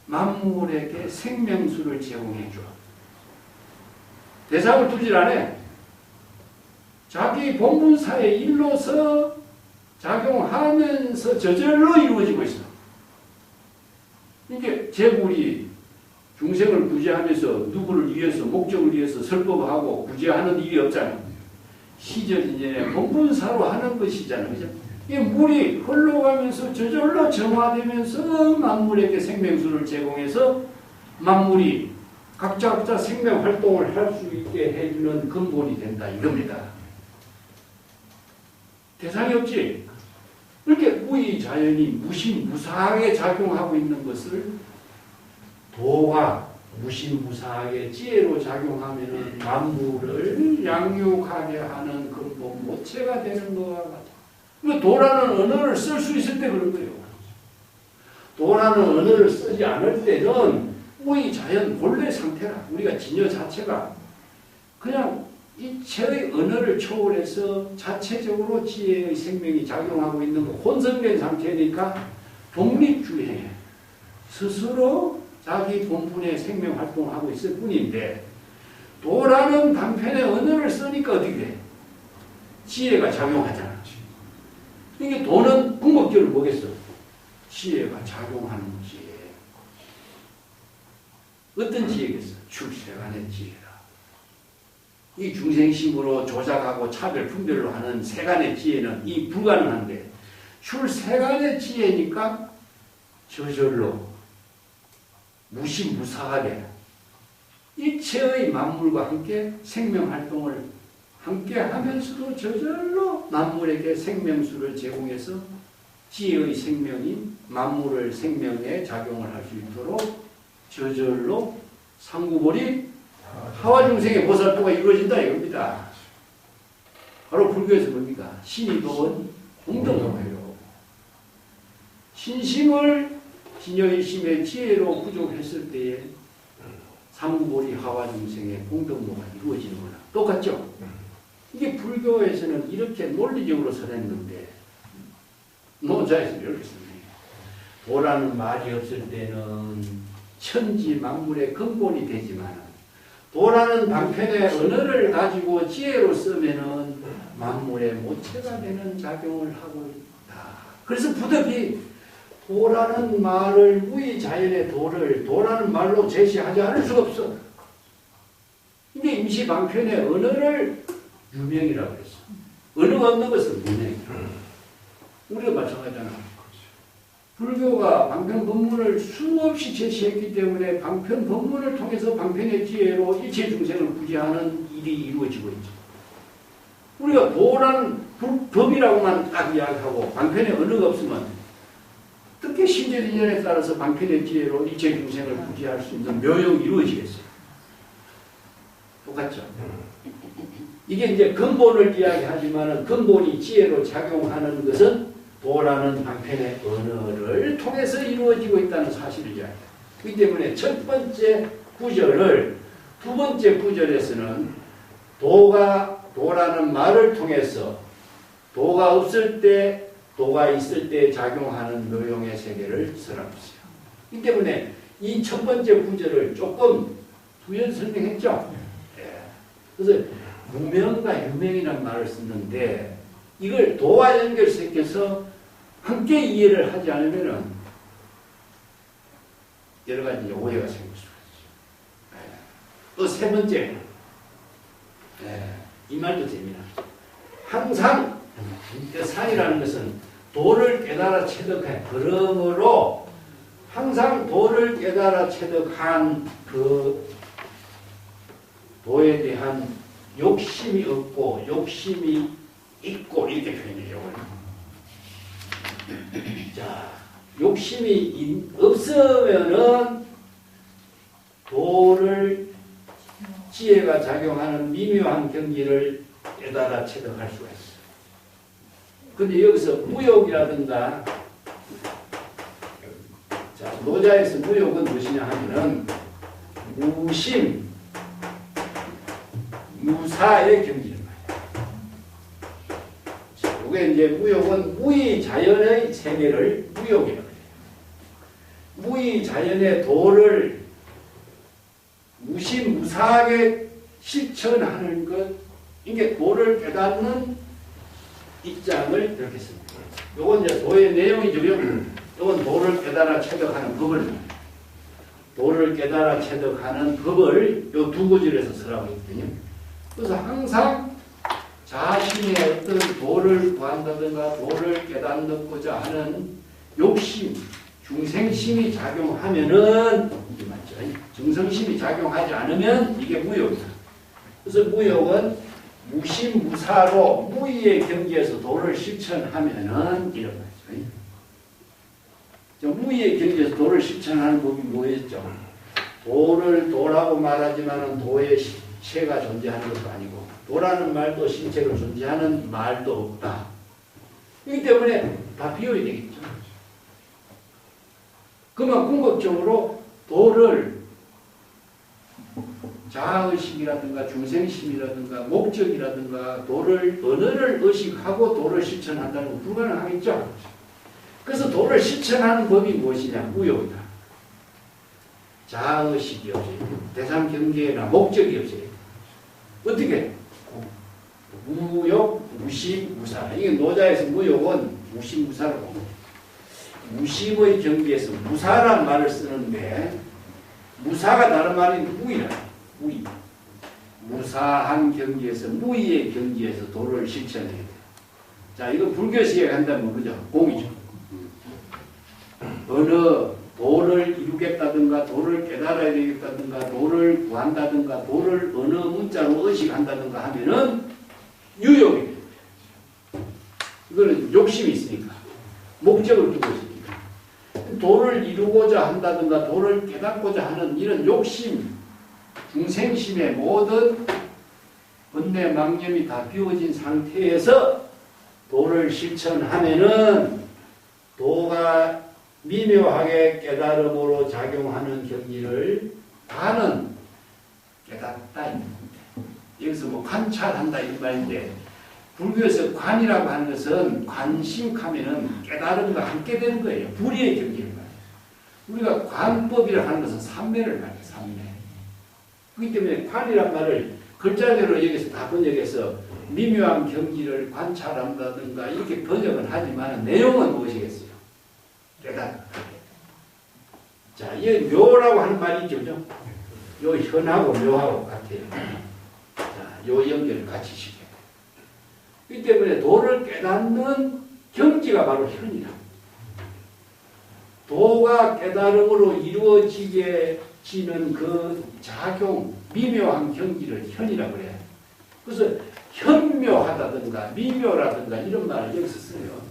만물에게 생명수를 제공해 줘. 대상을 두질 않아. 자기 본분사의 일로서 작용하면서 저절로 이루어지고 있어. 이게 제불이 중생을 구제하면서 누구를 위해서, 목적을 위해서 설법하고 구제하는 일이 없잖아요. 시절인연의 본분사로 하는 것이잖아요. 그죠? 이 물이 흘러가면서 저절로 정화되면서 만물에게 생명수를 제공해서 만물이 각자 생명 활동을 할 수 있게 해주는 근본이 된다, 이겁니다. 대상이 없지. 이렇게 무의자연이 무시무사하게 작용하고 있는 것을 도가 무시무사하게 지혜로 작용하면 만물을 양육하게 하는 근본 모체가 되는 것과 같아. 도라는 언어를 쓸 수 있을 때 그런 거예요. 도라는 언어를 쓰지 않을 때는 무의자연 본래 상태라, 우리가 진여 자체가 그냥 이체의 언어를 초월해서 자체적으로 지혜의 생명이 작용하고 있는 거, 혼성된 상태니까 독립주의해. 스스로 자기 본분의 생명 활동을 하고 있을 뿐인데, 도라는 단편의 언어를 쓰니까 어떻게 돼? 지혜가 작용하잖아. 이게 도는 궁극적으로 뭐겠어? 지혜가 작용하는 지혜. 어떤 지혜겠어? 출세간의 지혜다. 이 중생심으로 조작하고 차별, 분별로 하는 세간의 지혜는 이 불가능한데, 출세간의 지혜니까 저절로 무시무사하게 이체의 만물과 함께 생명활동을 함께 하면서도 저절로 만물에게 생명수를 제공해서 지혜의 생명이 만물을 생명에 작용을 할 수 있도록 저절로 상구볼이 하와중생의 보살도가 이루어진다, 이겁니다. 바로 불교에서 뭡니까? 신이 도원 공덕로예요. 신심을 진여일심의 지혜로 부족했을 때에 상구볼이 하와중생의 공덕로가 이루어지는 거나 똑같죠? 이게 불교에서는 이렇게 논리적으로 설했는데, 노자에서는 이렇게 설해요. 도라는 말이 없을 때는 천지 만물의 근본이 되지만, 도라는 방편의 언어를 가지고 지혜로 쓰면은 만물의 모체가 되는 작용을 하고 있다. 그래서 부득이 도라는 말을 무의자연의 도라는 말로 제시하지 않을 수가 없어. 근데 임시 방편의 언어를 유명이라고 했어. 언어가 없는 것은 문명이다. 우리가 마찬가지잖아. 불교가 방편 법문을 수없이 제시했기 때문에 방편 법문을 통해서 방편의 지혜로 일체 중생을 구제하는 일이 이루어지고 있죠. 우리가 도라는 법이라고만 딱 이야기하고 방편의 언어가 없으면 어떻게 신제진연에 따라서 방편의 지혜로 일체 중생을 구제할 수 있는 묘용이 이루어지겠어요? 똑같죠? 이게 이제 근본을 이야기하지만은 근본이 지혜로 작용하는 것은 도라는 방편의 언어를 통해서 이루어지고 있다는 사실을 이야기해요. 그렇기 때문에 첫 번째 구절을 두 번째 구절에서는 도라는 말을 통해서 도가 없을 때, 도가 있을 때 작용하는 묘용의 세계를 설합했어요. 그렇기 때문에 이 첫 번째 구절을 조금 부연 설명했죠. 예. 그래서 무명과 유명이라는 말을 쓰는데 이걸 도와 연결시켜서 함께 이해를 하지 않으면 여러 가지 오해가 생길 수가 있죠. 또 세 번째, 이 말도 재미나죠. 항상 상이라는 것은 도를 깨달아 체득해. 그러므로 항상 도를 깨달아 체득한 그 도에 대한 욕심이 없고 욕심이 있고 이렇게 표현해요. 자, 욕심이 없으면은 도를 지혜가 작용하는 미묘한 경지를 깨달아 체득할 수가 있어요. 근데 여기서 무욕이라든가, 자, 노자에서 무욕은 무엇이냐 하면은 무심, 무사의 경지를 이게 이제 무욕은 무의자연의 세계를 무욕이라고 해요. 무의자연의 도를 무시무사하게 실천하는 것, 이게 도를 깨닫는 입장을 이렇게 씁니다. 요건 이제 도의 내용이죠. 요건 도를 깨달아 체득하는 법을, 도를 깨달아 체득하는 법을 요 두 구절에서 쓰라고 했거든요. 그래서 항상 자신의 어떤 도를 구한다든가 도를 깨닫고자 하는 욕심, 중생심이 작용하면은 이게 맞죠. 중생심이 작용하지 않으면 이게 무욕이다. 그래서 무욕은 무심무사로 무의의 경지에서 도를 실천하면은 이런 거죠. 무의의 경지에서 도를 실천하는 법이 뭐였죠? 도를 도라고 말하지만은 도의 체가 존재하는 것도 아니고 도라는 말도 신체로 존재하는 말도 없다. 그렇기 때문에 다 비워야 되겠죠. 그러면 궁극적으로 도를 자아의식이라든가 중생심이라든가 목적이라든가 도를 언어를 의식하고 도를 실천한다는 건 불가능하겠죠. 그래서 도를 실천하는 법이 무엇이냐? 무욕이다. 자아의식이 없어요. 대상 경계나 목적이 없어요. 어떻게? 무욕, 무심, 무사. 이게 노자에서 무욕은 무심무사라고 봅니다. 무심의 경계에서 무사란 말을 쓰는데 무사가 다른 말이 무의라. 무의. 무사한 경지에서 무의의 경지에서 도를 실천해야 돼. 자, 이거 불교식에 간다면 그죠? 공이죠. 어느 도를 이루겠다든가 도를 깨달아야 되겠다든가 도를 구한다든가 도를 어느 문자로 의식한다든가 하면은 유욕이 돼요. 이거는 욕심이 있으니까 목적을 두고 있으니까 도를 이루고자 한다든가 도를 깨닫고자 하는 이런 욕심, 중생심의 모든 번뇌 망념이 다 비워진 상태에서 도를 실천하면은 도가 미묘하게 깨달음으로 작용하는 경지를 다는 깨닫다 있는 겁니다. 여기서 뭐 관찰한다 이 말인데 불교에서 관이라고 하는 것은 관심하면은 깨달음과 함께 되는 거예요. 불의의 경지를 말해요. 우리가 관법이라고 하는 것은 삼매를 말해요. 삼매. 그렇기 때문에 관이란 말을 글자대로 여기서 다 번역해서 미묘한 경지를 관찰한다든가 이렇게 번역은 하지만 내용은 무엇이겠어요? 깨닫다. 자, 이 묘라고 하는 말이 있죠. 요 현하고 묘하고 같아요. 자, 요 연결을 같이 시켜요. 그렇기 때문에 도를 깨닫는 경지가 바로 현이라. 도가 깨달음으로 이루어지게 지는 그 작용, 미묘한 경지를 현이라고 그래요. 그래서 현묘하다든가 미묘라든가 이런 말을 여기서 써요.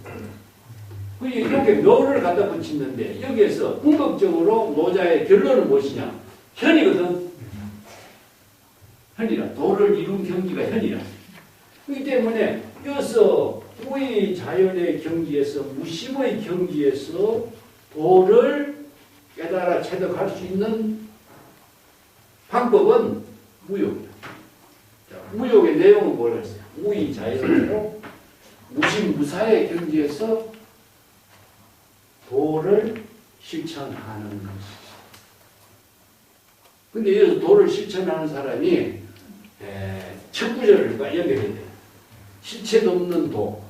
이렇게 묘를 갖다 붙이는데 여기에서 궁극적으로 노자의 결론은 무엇이냐? 현이거든. 현이라. 도를 이룬 경지가 현이라. 그렇기 때문에 여기서 무의 자연의 경지에서 무심의 경지에서 도를 깨달아 체득할 수 있는 방법은 무욕이다. 무욕의 내용은 뭐라 했어요? 무의 자연으로 무심무사의 경지에서 도를 실천하는 것이죠. 근데 여기서 도를 실천하는 사람이 첫 구절과 연결해야 돼요. 실체도 없는 도,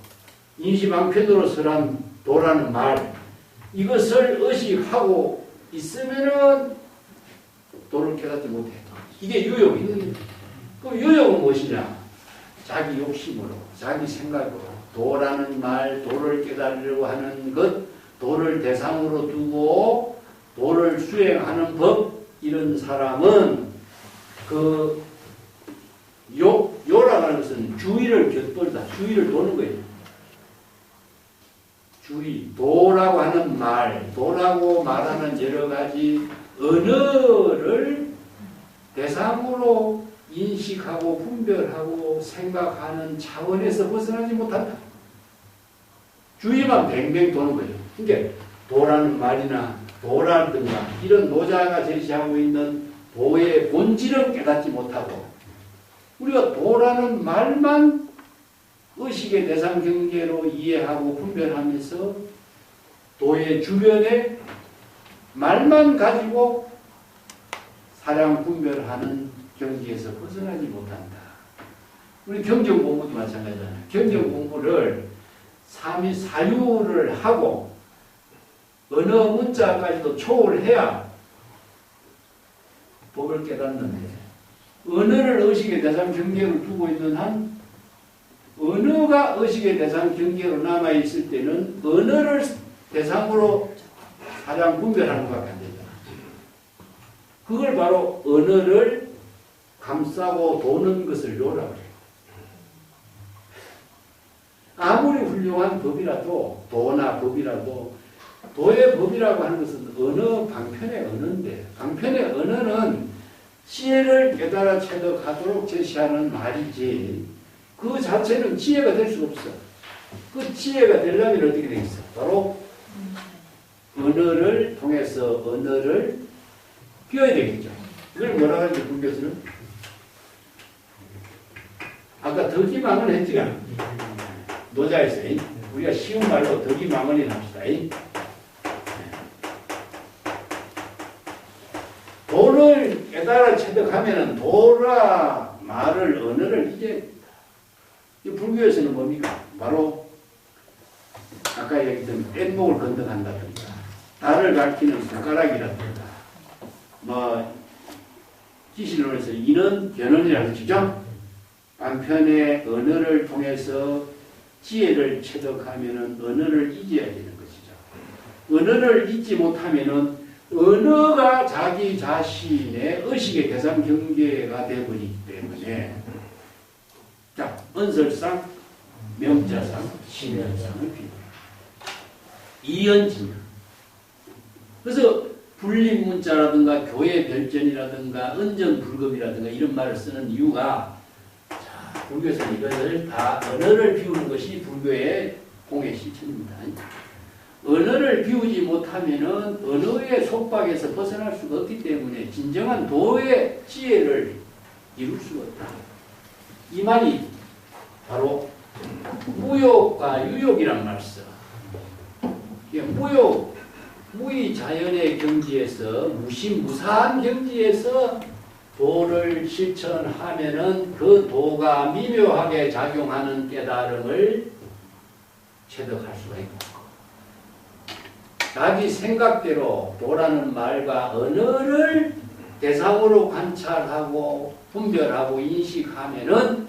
인시방편으로 설한 도라는 말, 이것을 의식하고 있으면은 도를 깨닫지 못해. 이게 유욕이에요. 그럼 유욕은 무엇이냐? 자기 욕심으로, 자기 생각으로 도라는 말, 도를 깨달으려고 하는 것, 도를 대상으로 두고 도를 수행하는 법, 이런 사람은 그 요라는 것은 주의를 곁돌다, 주의를 도는 거예요. 주의, 도라고 하는 말, 도라고 말하는 여러 가지 언어를 대상으로 인식하고 분별하고 생각하는 차원에서 벗어나지 못한다. 주의만 뱅뱅 도는 거예요. 그러니까 도라는 말이나 도라든가 이런 노자가 제시하고 있는 도의 본질은 깨닫지 못하고 우리가 도라는 말만 의식의 대상 경계로 이해하고 분별하면서 도의 주변에 말만 가지고 사량 분별하는 경지에서 벗어나지 못한다. 우리 경전 공부도 마찬가지잖아요. 경전 공부를 사유를 하고 언어 문자까지도 초월해야 법을 깨닫는데 언어를 의식의 대상 경계로 두고 있는 한 언어가 의식의 대상 경계로 남아있을 때는 언어를 대상으로 사량 분별하는 것밖에 안 되잖아. 그걸 바로 언어를 감싸고 도는 것을 요라고 해요. 아무리 훌륭한 법이라도 도나 법이라도 도의 법이라고 하는 것은 언어 방편의 언어인데 방편의 언어는 지혜를 깨달아 체득하도록 제시하는 말이지 그 자체는 지혜가 될 수가 없어. 그 지혜가 되려면 어떻게 되겠어? 바로 언어를 통해서 언어를 비워야 되겠죠. 그걸 뭐라고 하는지 불교에서는 아까 덕이망언 했지가 노자에서 우리가 쉬운 말로 덕이망언이나 합시다. 도를 깨달아 체득하면은 도라 말을 언어를 이제 이 불교에서는 뭡니까? 바로 아까 얘기했던 뗏목을 건너간다든가 달을 가리키는 손가락이라든가 뭐 기실론에서 이는 견언이라고 치죠. 한편의 언어를 통해서 지혜를 체득하면은 언어를 잊어야 되는 것이죠. 언어를 잊지 못하면은 언어가 자기 자신의 의식의 대상 경계가 되어버리기 때문에 자, 언설상, 명자상, 신현상을 비교합니다. 이연진명. 그래서 분립문자라든가 교회 별전이라든가 은전불급이라든가 이런 말을 쓰는 이유가 자, 불교에서는 이것을 다 언어를 비우는 것이 불교의 공의 실천입니다. 언어를 비우지 못하면은 언어의 속박에서 벗어날 수가 없기 때문에 진정한 도의 지혜를 이룰 수가 없다. 이 말이 바로 무욕과 유욕이란 말을 써. 무욕, 무의 자연의 경지에서 무심무사한 경지에서 도를 실천하면은 그 도가 미묘하게 작용하는 깨달음을 체득할 수가 있고, 자기 생각대로 도라는 말과 언어를 대상으로 관찰하고 분별하고 인식하면은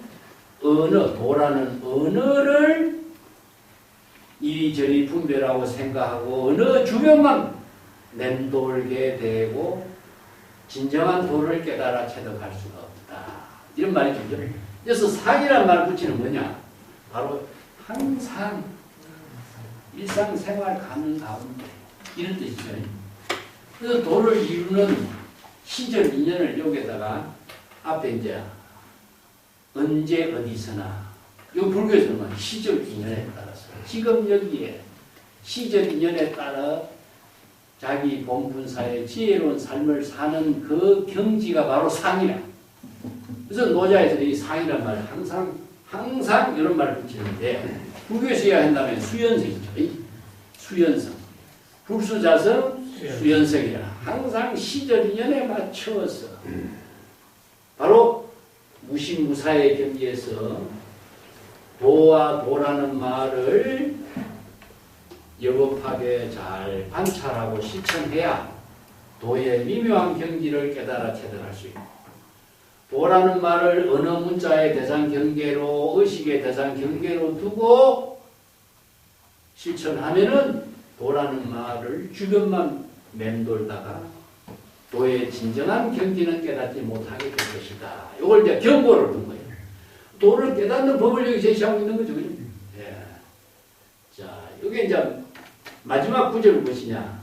도라는 언어를 이리저리 분별하고 생각하고 언어 주변만 맴돌게 되고 진정한 도를 깨달아 체득할 수가 없다. 이런 말이죠. 그래서 상이란 말 붙이는 뭐냐? 바로 항상 일상생활 가는 가운데 이런 뜻이죠. 그래서 도를 이루는 시절 인연을 여기다가 앞에 이제 언제 어디서나 이 불교에서는 시절 인연에 따라서 지금 여기에 시절 인연에 따라 자기 본분사의 지혜로운 삶을 사는 그 경지가 바로 상이라. 그래서 노자에서 이 상이란 말을 항상 이런 말을 붙이는데 불교에서 이야기한다면 수연성이죠. 수연성. 불수자성, 수연성이라. 항상 시절 인연에 맞춰서 바로 무신무사의 경지에서 도와 도라는 말을 여법하게 잘 관찰하고 실천해야 도의 미묘한 경지를 깨달아 체득할 수 있고, 도라는 말을 언어 문자의 대상 경계로 의식의 대상 경계로 두고 실천하면은 도라는 말을 주변만 맴돌다가 도의 진정한 경지는 깨닫지 못하게 될 것이다. 이걸 이제 경고를 둔 거예요. 도를 깨닫는 법을 여기 제시하고 있는 거죠. 그죠? 예. 자, 이게 이제 마지막 구절은 무엇이냐?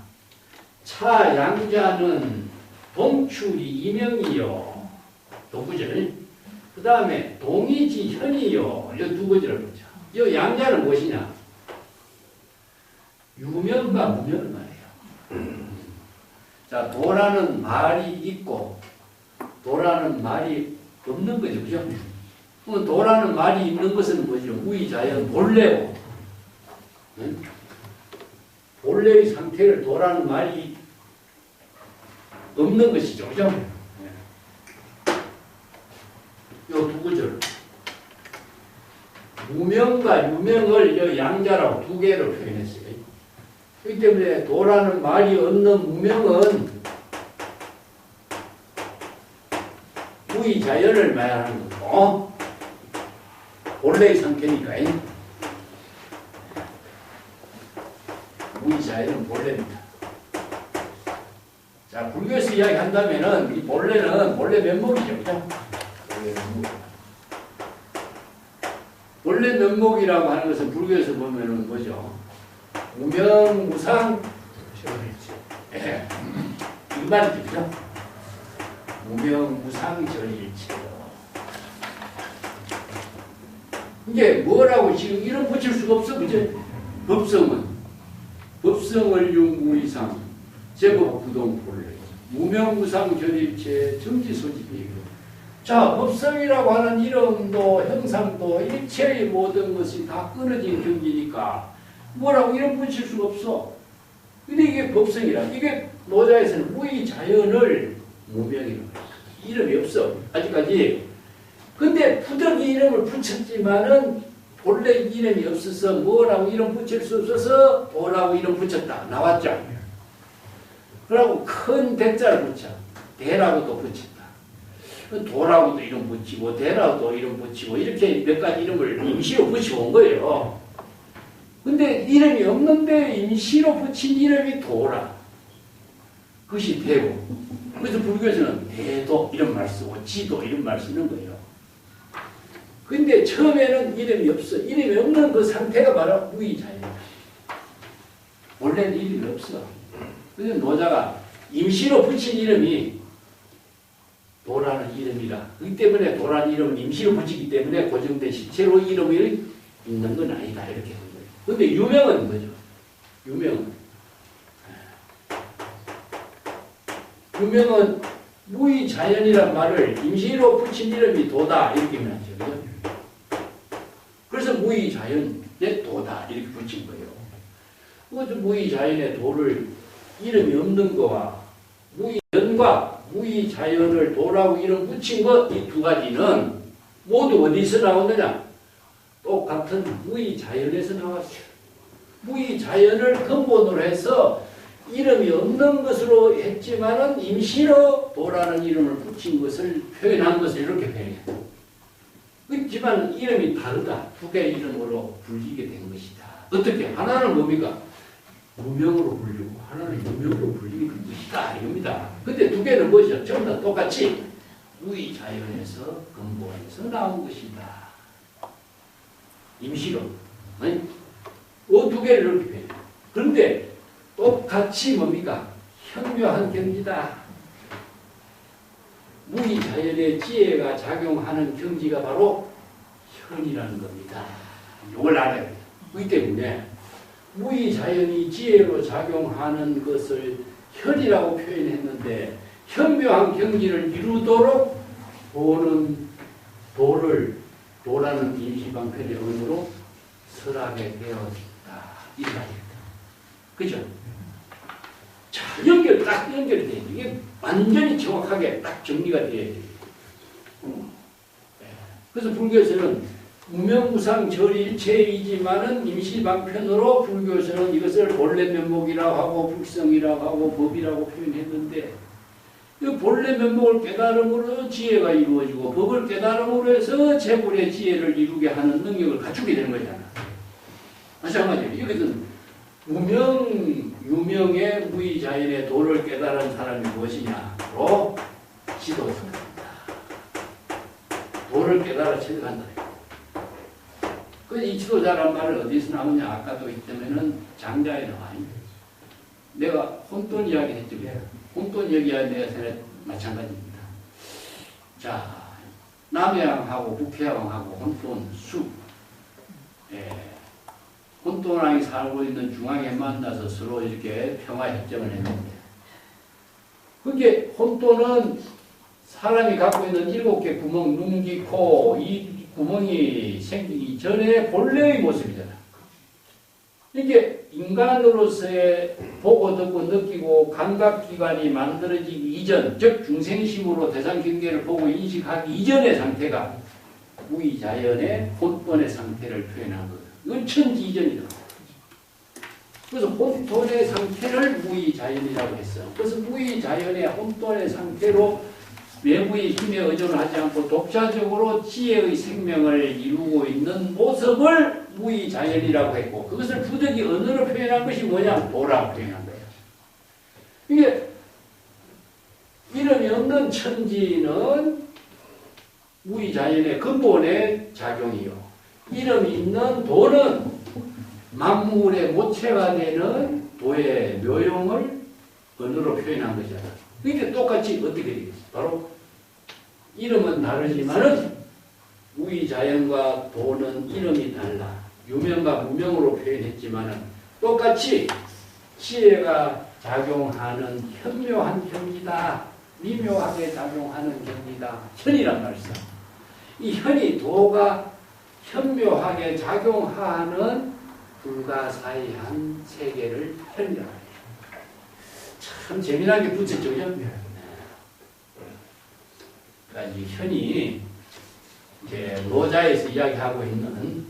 차 양자는 동출이 이명이요. 동구절. 그 다음에 동이지 현이요. 이 두 구절을 보자. 이 양자는 무엇이냐? 유명과 무명을 말해요. 자, 도라는 말이 있고 도라는 말이 없는 거죠. 그죠? 그럼 도라는 말이 있는 것은 뭐죠? 무의자연 본래고, 응? 본래의 상태를 도라는 말이 없는 것이죠. 그죠? 이 두 구절. 무명과 유명을 이 양자라고 두 개로 표현했어요. 그렇기 때문에 도라는 말이 없는 무명은 무의자연을 말하는 거고, 본래의 상태니까. 무의자연은 본래입니다. 자, 불교에서 이야기한다면은 이 본래는 본래 면목이죠. 그죠? 본래 면목이라고 하는 것은 불교에서 보면은 뭐죠? 무명, 무상, 예. 이 말이죠. 그죠? 무명, 무상, 절일체요. 이게 뭐라고 지금 이름 붙일 수가 없어. 그죠? 법성을 융무이상, 제법 부동 본래. 무명, 무상, 절일체, 정지소집이에요. 자, 법성이라고 하는 이름도 형상도 일체의 모든 것이 다 끊어진 경지니까 뭐라고 이름 붙일 수가 없어. 근데 이게 법성이라. 이게 노자에서는 무의자연을 무명이라고 해요. 이름이 없어. 아직까지. 근데 부득이 이름을 붙였지만은 본래 이름이 없어서 뭐라고 이름 붙일 수 없어서 뭐라고 이름 붙였다. 나왔죠. 그러고 큰 대자를 붙여. 대라고도 붙였다. 도라고도 이름 붙이고 대라고도 이름 붙이고 이렇게 몇 가지 이름을 임시로 붙이고 온 거예요. 근데 이름이 없는데 임시로 붙인 이름이 도라. 그것이 대고. 그래서 불교에서는 대도 이런 말 쓰고 지도 이런 말 쓰는 거예요. 근데 처음에는 이름이 없어. 이름이 없는 그 상태가 바로 무의자연이다. 원래는 이름이 없어. 그래서 노자가 임시로 붙인 이름이 도라는 이름이라. 그렇기 때문에 도라는 이름은 임시로 붙이기 때문에 고정된 실체로 이름이 있는 건 아니다. 이렇게 한 거예요. 근데 유명은 뭐죠? 유명은 무의자연이란 말을 임시로 붙인 이름이 도다. 이렇게 말하죠. 그죠? 그래서 무의자연의 도다. 이렇게 붙인 거예요. 그것도 무의자연의 도를 이름이 없는 거와 무의연과 무의자연을 도라고 이름 붙인 것 이 두 가지는 모두 어디서 나오느냐? 똑같은 무의자연에서 나왔어요. 무의자연을 근본으로 해서 이름이 없는 것으로 했지만은 임시로 도라는 이름을 붙인 것을 표현한 것을 이렇게 표현해요. 그렇지만 이름이 다르다. 두 개의 이름으로 불리게 된 것이다. 어떻게? 하나는 뭡니까? 무명으로 불리고 하나는 유명으로 불리게 된 것이다. 이겁니다. 근데 두 개는 뭐죠? 전부 다 똑같이 무의자연에서 근본에서 나온 것이다. 임시로. 두 개를 이렇게 표현해요. 그런데 똑같이 뭡니까? 현묘한 경지다. 무의자연의 지혜가 작용하는 경지가 바로 현이라는 겁니다. 이걸 알아야 돼요. 그렇기 때문에 무의자연이 지혜로 작용하는 것을 현이라고 표현했는데 현묘한 경지를 이루도록 도라는 임시방편의 언어로 설하게 되었다. 이 말입니다. 그죠? 자, 딱 연결이 돼야 돼. 이게 완전히 정확하게 딱 정리가 돼야 돼. 그래서 불교에서는 무명무상 절일체이지만은 임시방편으로 불교에서는 이것을 본래 면목이라고 하고 불성이라고 하고 법이라고 표현했는데 이 본래 면목을 깨달음으로 지혜가 이루어지고 법을 깨달음으로 해서 재불의 지혜를 이루게 하는 능력을 갖추게 되는 거잖아. 마찬가지로 이것은 유명의 무의자연의 도를 깨달은 사람이 무엇이냐? 바로 지도자입니다. 도를 깨달아 체득한다. 이 지도자란 말은 어디서 나오냐? 아까도 있다면은 장자에 나와. 내가 혼돈 이야기 했지만 혼돈 얘기와 내가 생각해 마찬가지입니다. 자, 남해왕하고 북해왕하고 혼돈, 숲. 혼돈왕이 살고 있는 중앙에 만나서 서로 이렇게 평화협정을 했는데 그게 혼돈은 사람이 갖고 있는 7개 구멍, 눈, 귀, 코, 이 구멍이 생기기 전에 본래의 모습이잖아. 이게 인간으로서의 보고 듣고 느끼고 감각기관이 만들어지기 이전, 즉 중생심으로 대상경계를 보고 인식하기 이전의 상태가 무의자연의 혼돈의 상태를 표현한 거예요. 이건 천지 이전이다. 그래서 혼돈의 상태를 무의자연이라고 했어. 그래서 무의자연의 혼돈의 상태로 외부의 힘에 의존하지 않고 독자적으로 지혜의 생명을 이루고 있는 모습을 무의자연이라고 했고 그것을 부득이 언어로 표현한 것이 뭐냐? 도라고 표현한 거예요. 이게 이름이 없는 천지는 무의자연의 근본의 작용이요. 이름이 있는 도는 만물의 모체가 되는 도의 묘용을 언어로 표현한 거잖아. 그러니까 똑같이 어떻게 되겠어? 바로 이름은 다르지만은 무의자연과 도는 이름이 달라. 유명과 무명으로 표현했지만은 똑같이 지혜가 작용하는 현묘한 경지다. 미묘하게 작용하는 경지다. 현이란 말이죠. 이 현이 도가 현묘하게 작용하는 불가사의한 세계를 현이라고 해요. 참 재미나게 붙였죠, 그죠? 그러니까 이 현이 이제 노자에서 이야기하고 있는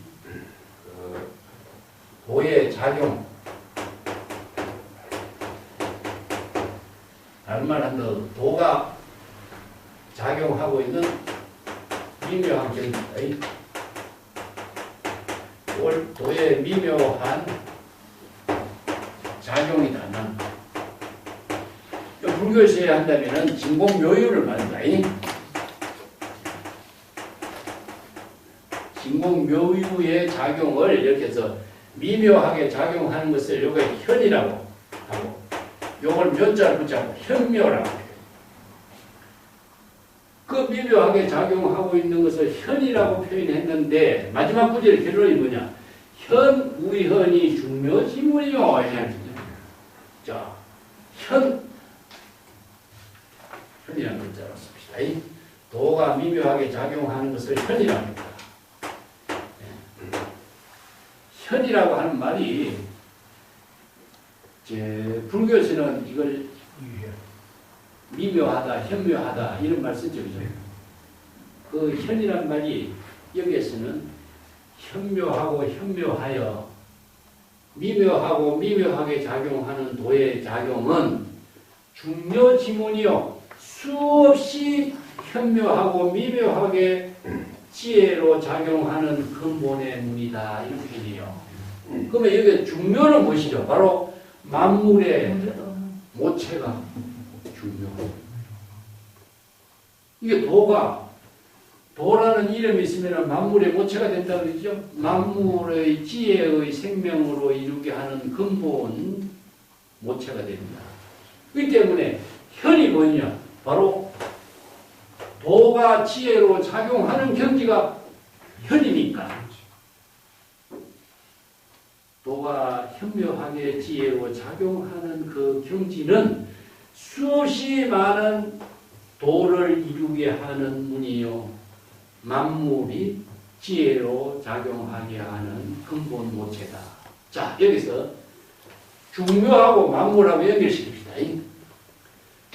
그 도의 작용, 다른 말 한마디로 도가 작용하고 있는 미묘한 경지다. 도의 미묘한 작용이다. 불교에서 해야 한다면 진공묘유를 말한다. 진공묘유의 작용을 이렇게 해서 미묘하게 작용하는 것을 요거 현이라고 하고 요걸 묘자를 붙잡고 현묘라고 해요. 그 미묘하게 작용하고 있는 것을 현이라고 표현했는데 마지막 구절의 결론이 뭐냐? 현, 우현이 중묘지물이요. 자, 현이라는 글자로 씁시다. 도가 미묘하게 작용하는 것을 현이라고 합니다. 현이라고 하는 말이 불교에서는 이걸 미묘하다, 현묘하다 이런 말 쓰죠. 그죠? 그 현이란 말이 여기에서는 현묘하고 현묘하여 미묘하고 미묘하게 작용하는 도의 작용은 중묘지문이요 수없이 현묘하고 미묘하게 지혜로 작용하는 근본의 문이다 이렇게 해요. 그러면 여기 중묘는 무엇이죠? 바로 만물의 모체가 중묘. 이게 도라는 이름이 있으면 만물의 모체가 된다고 그러죠. 만물의 지혜의 생명으로 이루게 하는 근본 모체가 됩니다. 그렇기 때문에 현이 뭐냐? 바로 도가 지혜로 작용하는 경지가 현이니까 도가 현묘하게 지혜로 작용하는 그 경지는 수없이 많은 도를 이루게 하는 문이요 만물이 지혜로 작용하게 하는 근본 모체다. 자, 여기서 중묘하고 만물하고 연결시킵시다.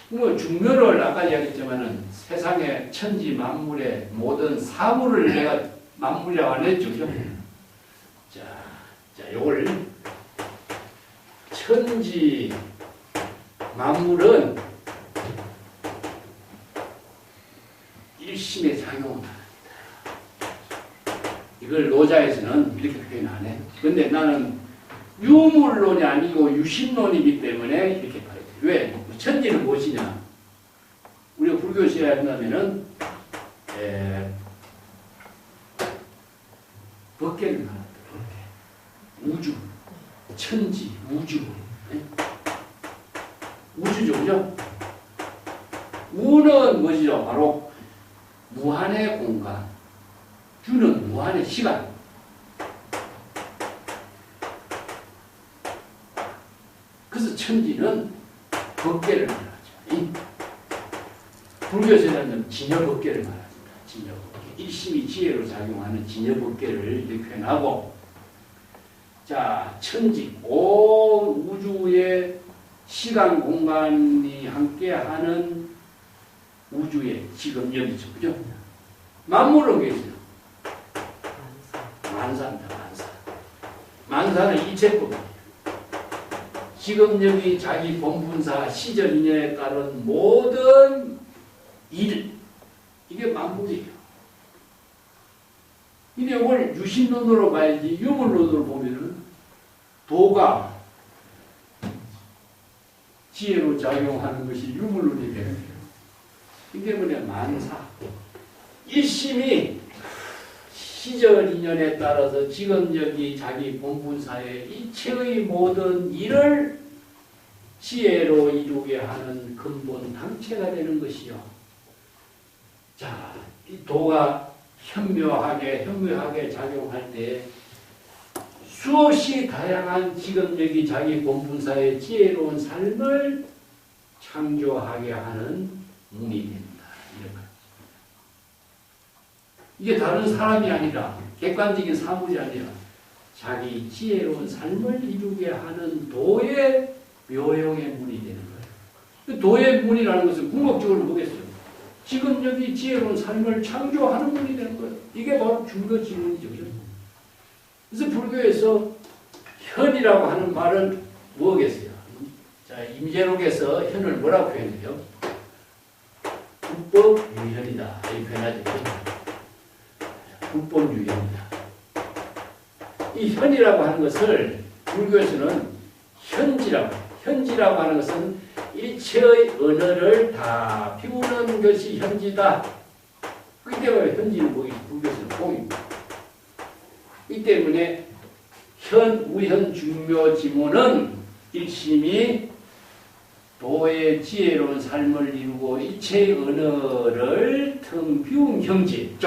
뭐 중묘를 아까 이야기했지만은 세상의 천지 만물의 모든 사물을 내가 만물이라고 안 했죠. 그죠? 자, 요걸 천지 만물은 일심에 작용을 합니다. 이걸 노자에서는 이렇게 표현 안 해. 근데 나는 유물론이 아니고 유심론이기 때문에 이렇게 봐야 돼. 왜? 천지는 무엇이냐? 우리가 불교시에 한다면은 법계를 말한다. 우주, 천지, 우주. 우주죠, 그죠? 우는 뭐죠? 바로 무한의 공간. 주는 무한의 시간. 그래서 천지는 법계를 말하죠. 불교에서는 진여법계를 말합니다. 진여법계. 일심이 지혜로 작용하는 진여법계를 이렇게 표현하고, 자, 천지, 온 우주의 시간, 공간이 함께하는 우주의 지금 여기죠. 그죠? 만물은 계세요. 만사입니다. 만사. 만사는 이체법이에요. 지금 여기 자기 본분사 시절 인연에 따른 모든 일, 이게 만물이에요. 근데 이걸 유심론으로 봐야지, 유물론으로 보면은 도가 지혜로 작용하는 것이 유물론이 되는 거예요. 이 때문에 만사. 일심이 시절 인연에 따라서 지금 여기 자기 본분사의 이체의 모든 일을 지혜로 이루게 하는 근본 당체가 되는 것이요. 자, 이 도가 현묘하게 작용할 때 수없이 다양한 지금 여기 자기 본분사의 지혜로운 삶을 창조하게 하는 문이 됩니다. 이게 다른 사람이 아니라 객관적인 사물이 아니라 자기 지혜로운 삶을 이루게 하는 도의 묘용의 문이 되는 거예요. 도의 문이라는 것은 궁극적으로 보겠어요. 지금 여기 지혜로운 삶을 창조하는 문이 되는 거예요. 이게 바로 중거지문이죠. 그래서 불교에서 현이라고 하는 말은 뭐겠어요? 자, 임재록에서 현을 뭐라고 표현해요? 불법유현이다. 이 표현하죠. 불법유현이다. 이 현이라고 하는 것을 불교에서는 현지라고 하는 것은 일체의 언어를 다 비우는 것이 현지다. 그렇기 때문에 현지는 불교에서는 공입니다. 이 때문에 현, 우현, 중묘, 지문은 일심이 도의 지혜로운 삶을 이루고 일체의 언어를 텅 비운 경지,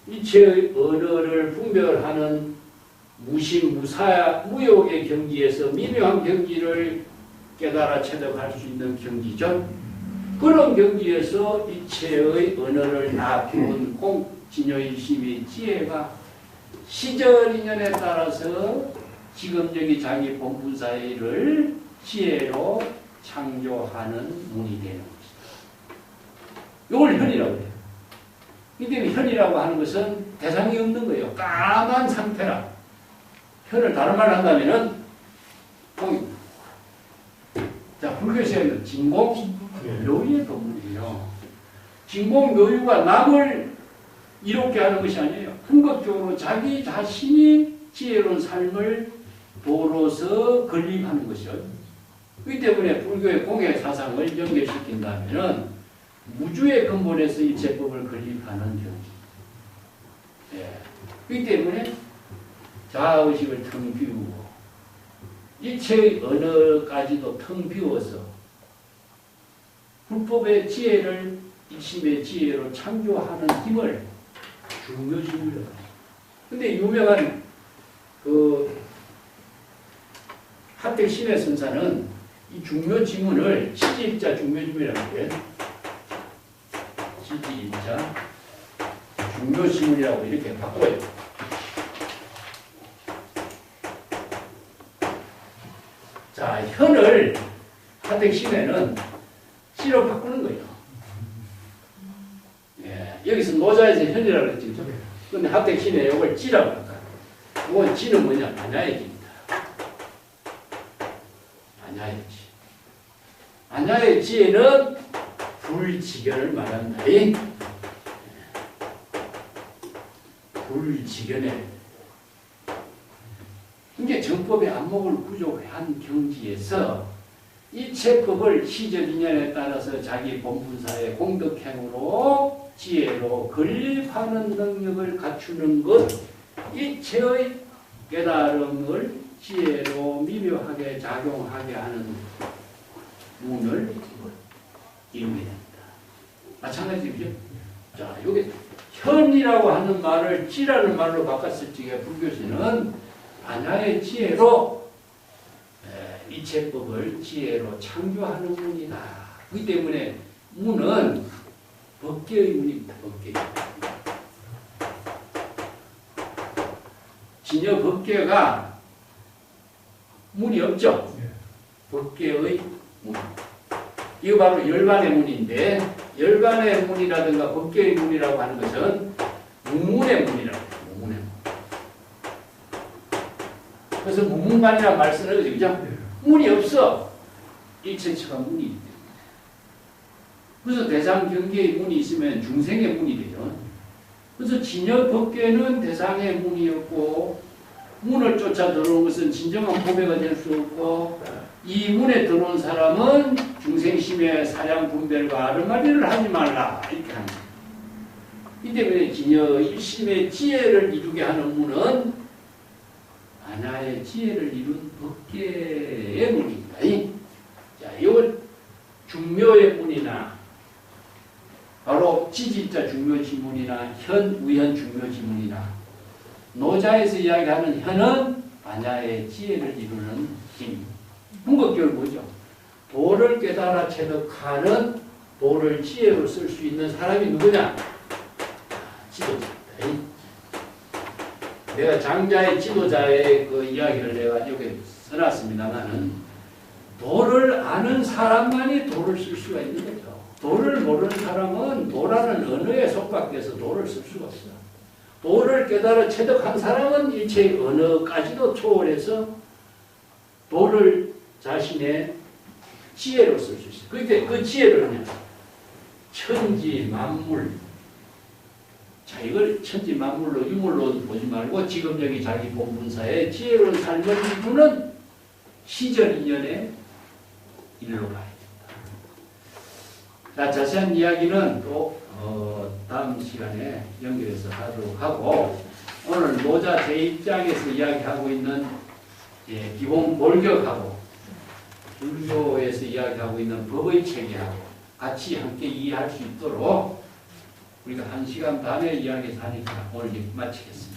일체의 언어를 분별하는 무심, 무욕의 경지에서 미묘한 경지를 깨달아 체득할 수 있는 경지죠. 그런 경지에서 일체의 언어를 다 비운 진여일심의 지혜가 시절 인연에 따라서 지금 여기 자기 본분사의 일을 지혜로 창조하는 문이 되는 것이다. 이걸 현이라고 해요. 이 때문에 현이라고 하는 것은 대상이 없는 거예요. 까만 상태라. 현을 다른 말로 한다면은 꽁입니다. 자, 불교에서는 진공묘유의 법문이에요. 진공묘유가 남을 이롭게 하는 것이 아니에요. 궁극적으로 자기 자신이 지혜로운 삶을 도로서 건립하는 것이죠. 그렇기 때문에 불교의 공의 사상을 연결시킨다면 무주의 근본에서 일체법을 건립하는 경지. 예. 그렇기 때문에 자아의식을 텅 비우고 일체의 언어까지도 텅 비워서 불법의 지혜를 일심의 지혜로 창조하는 힘을 중묘지문이라고 합니다. 근데 유명한 그 하택신의 선사는 이 중묘지문을 치지일자 중묘지문이라고 해요. 치지일자 중묘지문이라고 이렇게 바꿔요. 자, 현을 하택신에는 씨로 바꾸는 거예요. 예, 여기서 노자에서 현이라고 했죠. 그런데 하택신에 이걸 지라고 할까요? 이건 지는 뭐냐? 안야의 지입니다. 안야의 지. 안야의 지에는 불지견을 말한다. 불지견에 이게 정법의 안목을 부족한 경지에서 일체법을 시적인연에 따라서 자기 본분사의 공덕행으로 지혜로 건립하는 능력을 갖추는 것, 일체의 깨달음을 지혜로 미묘하게 작용하게 하는 문을 이루게 됩니다. 마찬가지죠. 자, 여기 현이라고 하는 말을 지라는 말로 바꿨을 적에 불교에서는 안야의 지혜로 이체법을 지혜로 창조하는 문이다. 그렇기 때문에 문은 법계의 문입니다. 법계의 문. 진여 법계가 문이 없죠. 법계의 문. 이거 바로 열반의 문인데 열반의 문이라든가 법계의 문이라고 하는 것은 무문의 문이라고 해요. 무문의 문. 그래서 무문관이라는 말 쓰는 거죠. 그죠? 문이 없어. 일체처가 문이 있대. 그래서 대상 경계의 문이 있으면 중생의 문이 되죠. 그래서 진여 법계는 대상의 문이었고 문을 쫓아 들어오는 것은 진정한 보배가 될 수 없고 이 문에 들어온 사람은 중생심의 사량 분별과 아르마리를 하지 말라 이렇게 합니다. 이 때문에 진여 일심의 지혜를 이루게 하는 문은 안야의 지혜를 이룬 법계의 문입니다. 자, 이건 중묘의 문이나 바로 지지자 중묘지문이나 현우현 중묘지문이나 노자에서 이야기하는 현은 안야의 지혜를 이루는 힘. 궁극적으로 뭐죠? 도를 깨달아 체득하는 도를 지혜로 쓸 수 있는 사람이 누구냐? 지도자입니다. 내가 장자의 지도자의 그 이야기를 내가 여기 써놨습니다만은 도를 아는 사람만이 도를 쓸 수가 있는 거죠. 도를 모르는 사람은 도라는 언어에 속박돼서 도를 쓸 수가 없어요. 도를 깨달아 체득한 사람은 일체의 언어까지도 초월해서 도를 자신의 지혜로 쓸 수 있어요. 그런데 그 지혜를 그냥 천지 만물, 자, 이걸 천지 만물로 유물로 보지 말고 지금 여기 자기 본분사의 지혜로운 삶을 이루는 시절 인연의 일로 가야 된다. 자, 자세한 이야기는 또 다음 시간에 연결해서 하도록 하고 오늘 노자 제1장에서 이야기하고 있는 기본 본격하고 불교에서 이야기하고 있는 법의 체계하고 같이 함께 이해할 수 있도록 우리가 1시간 반의 이야기를 하니까 오늘 마치겠습니다.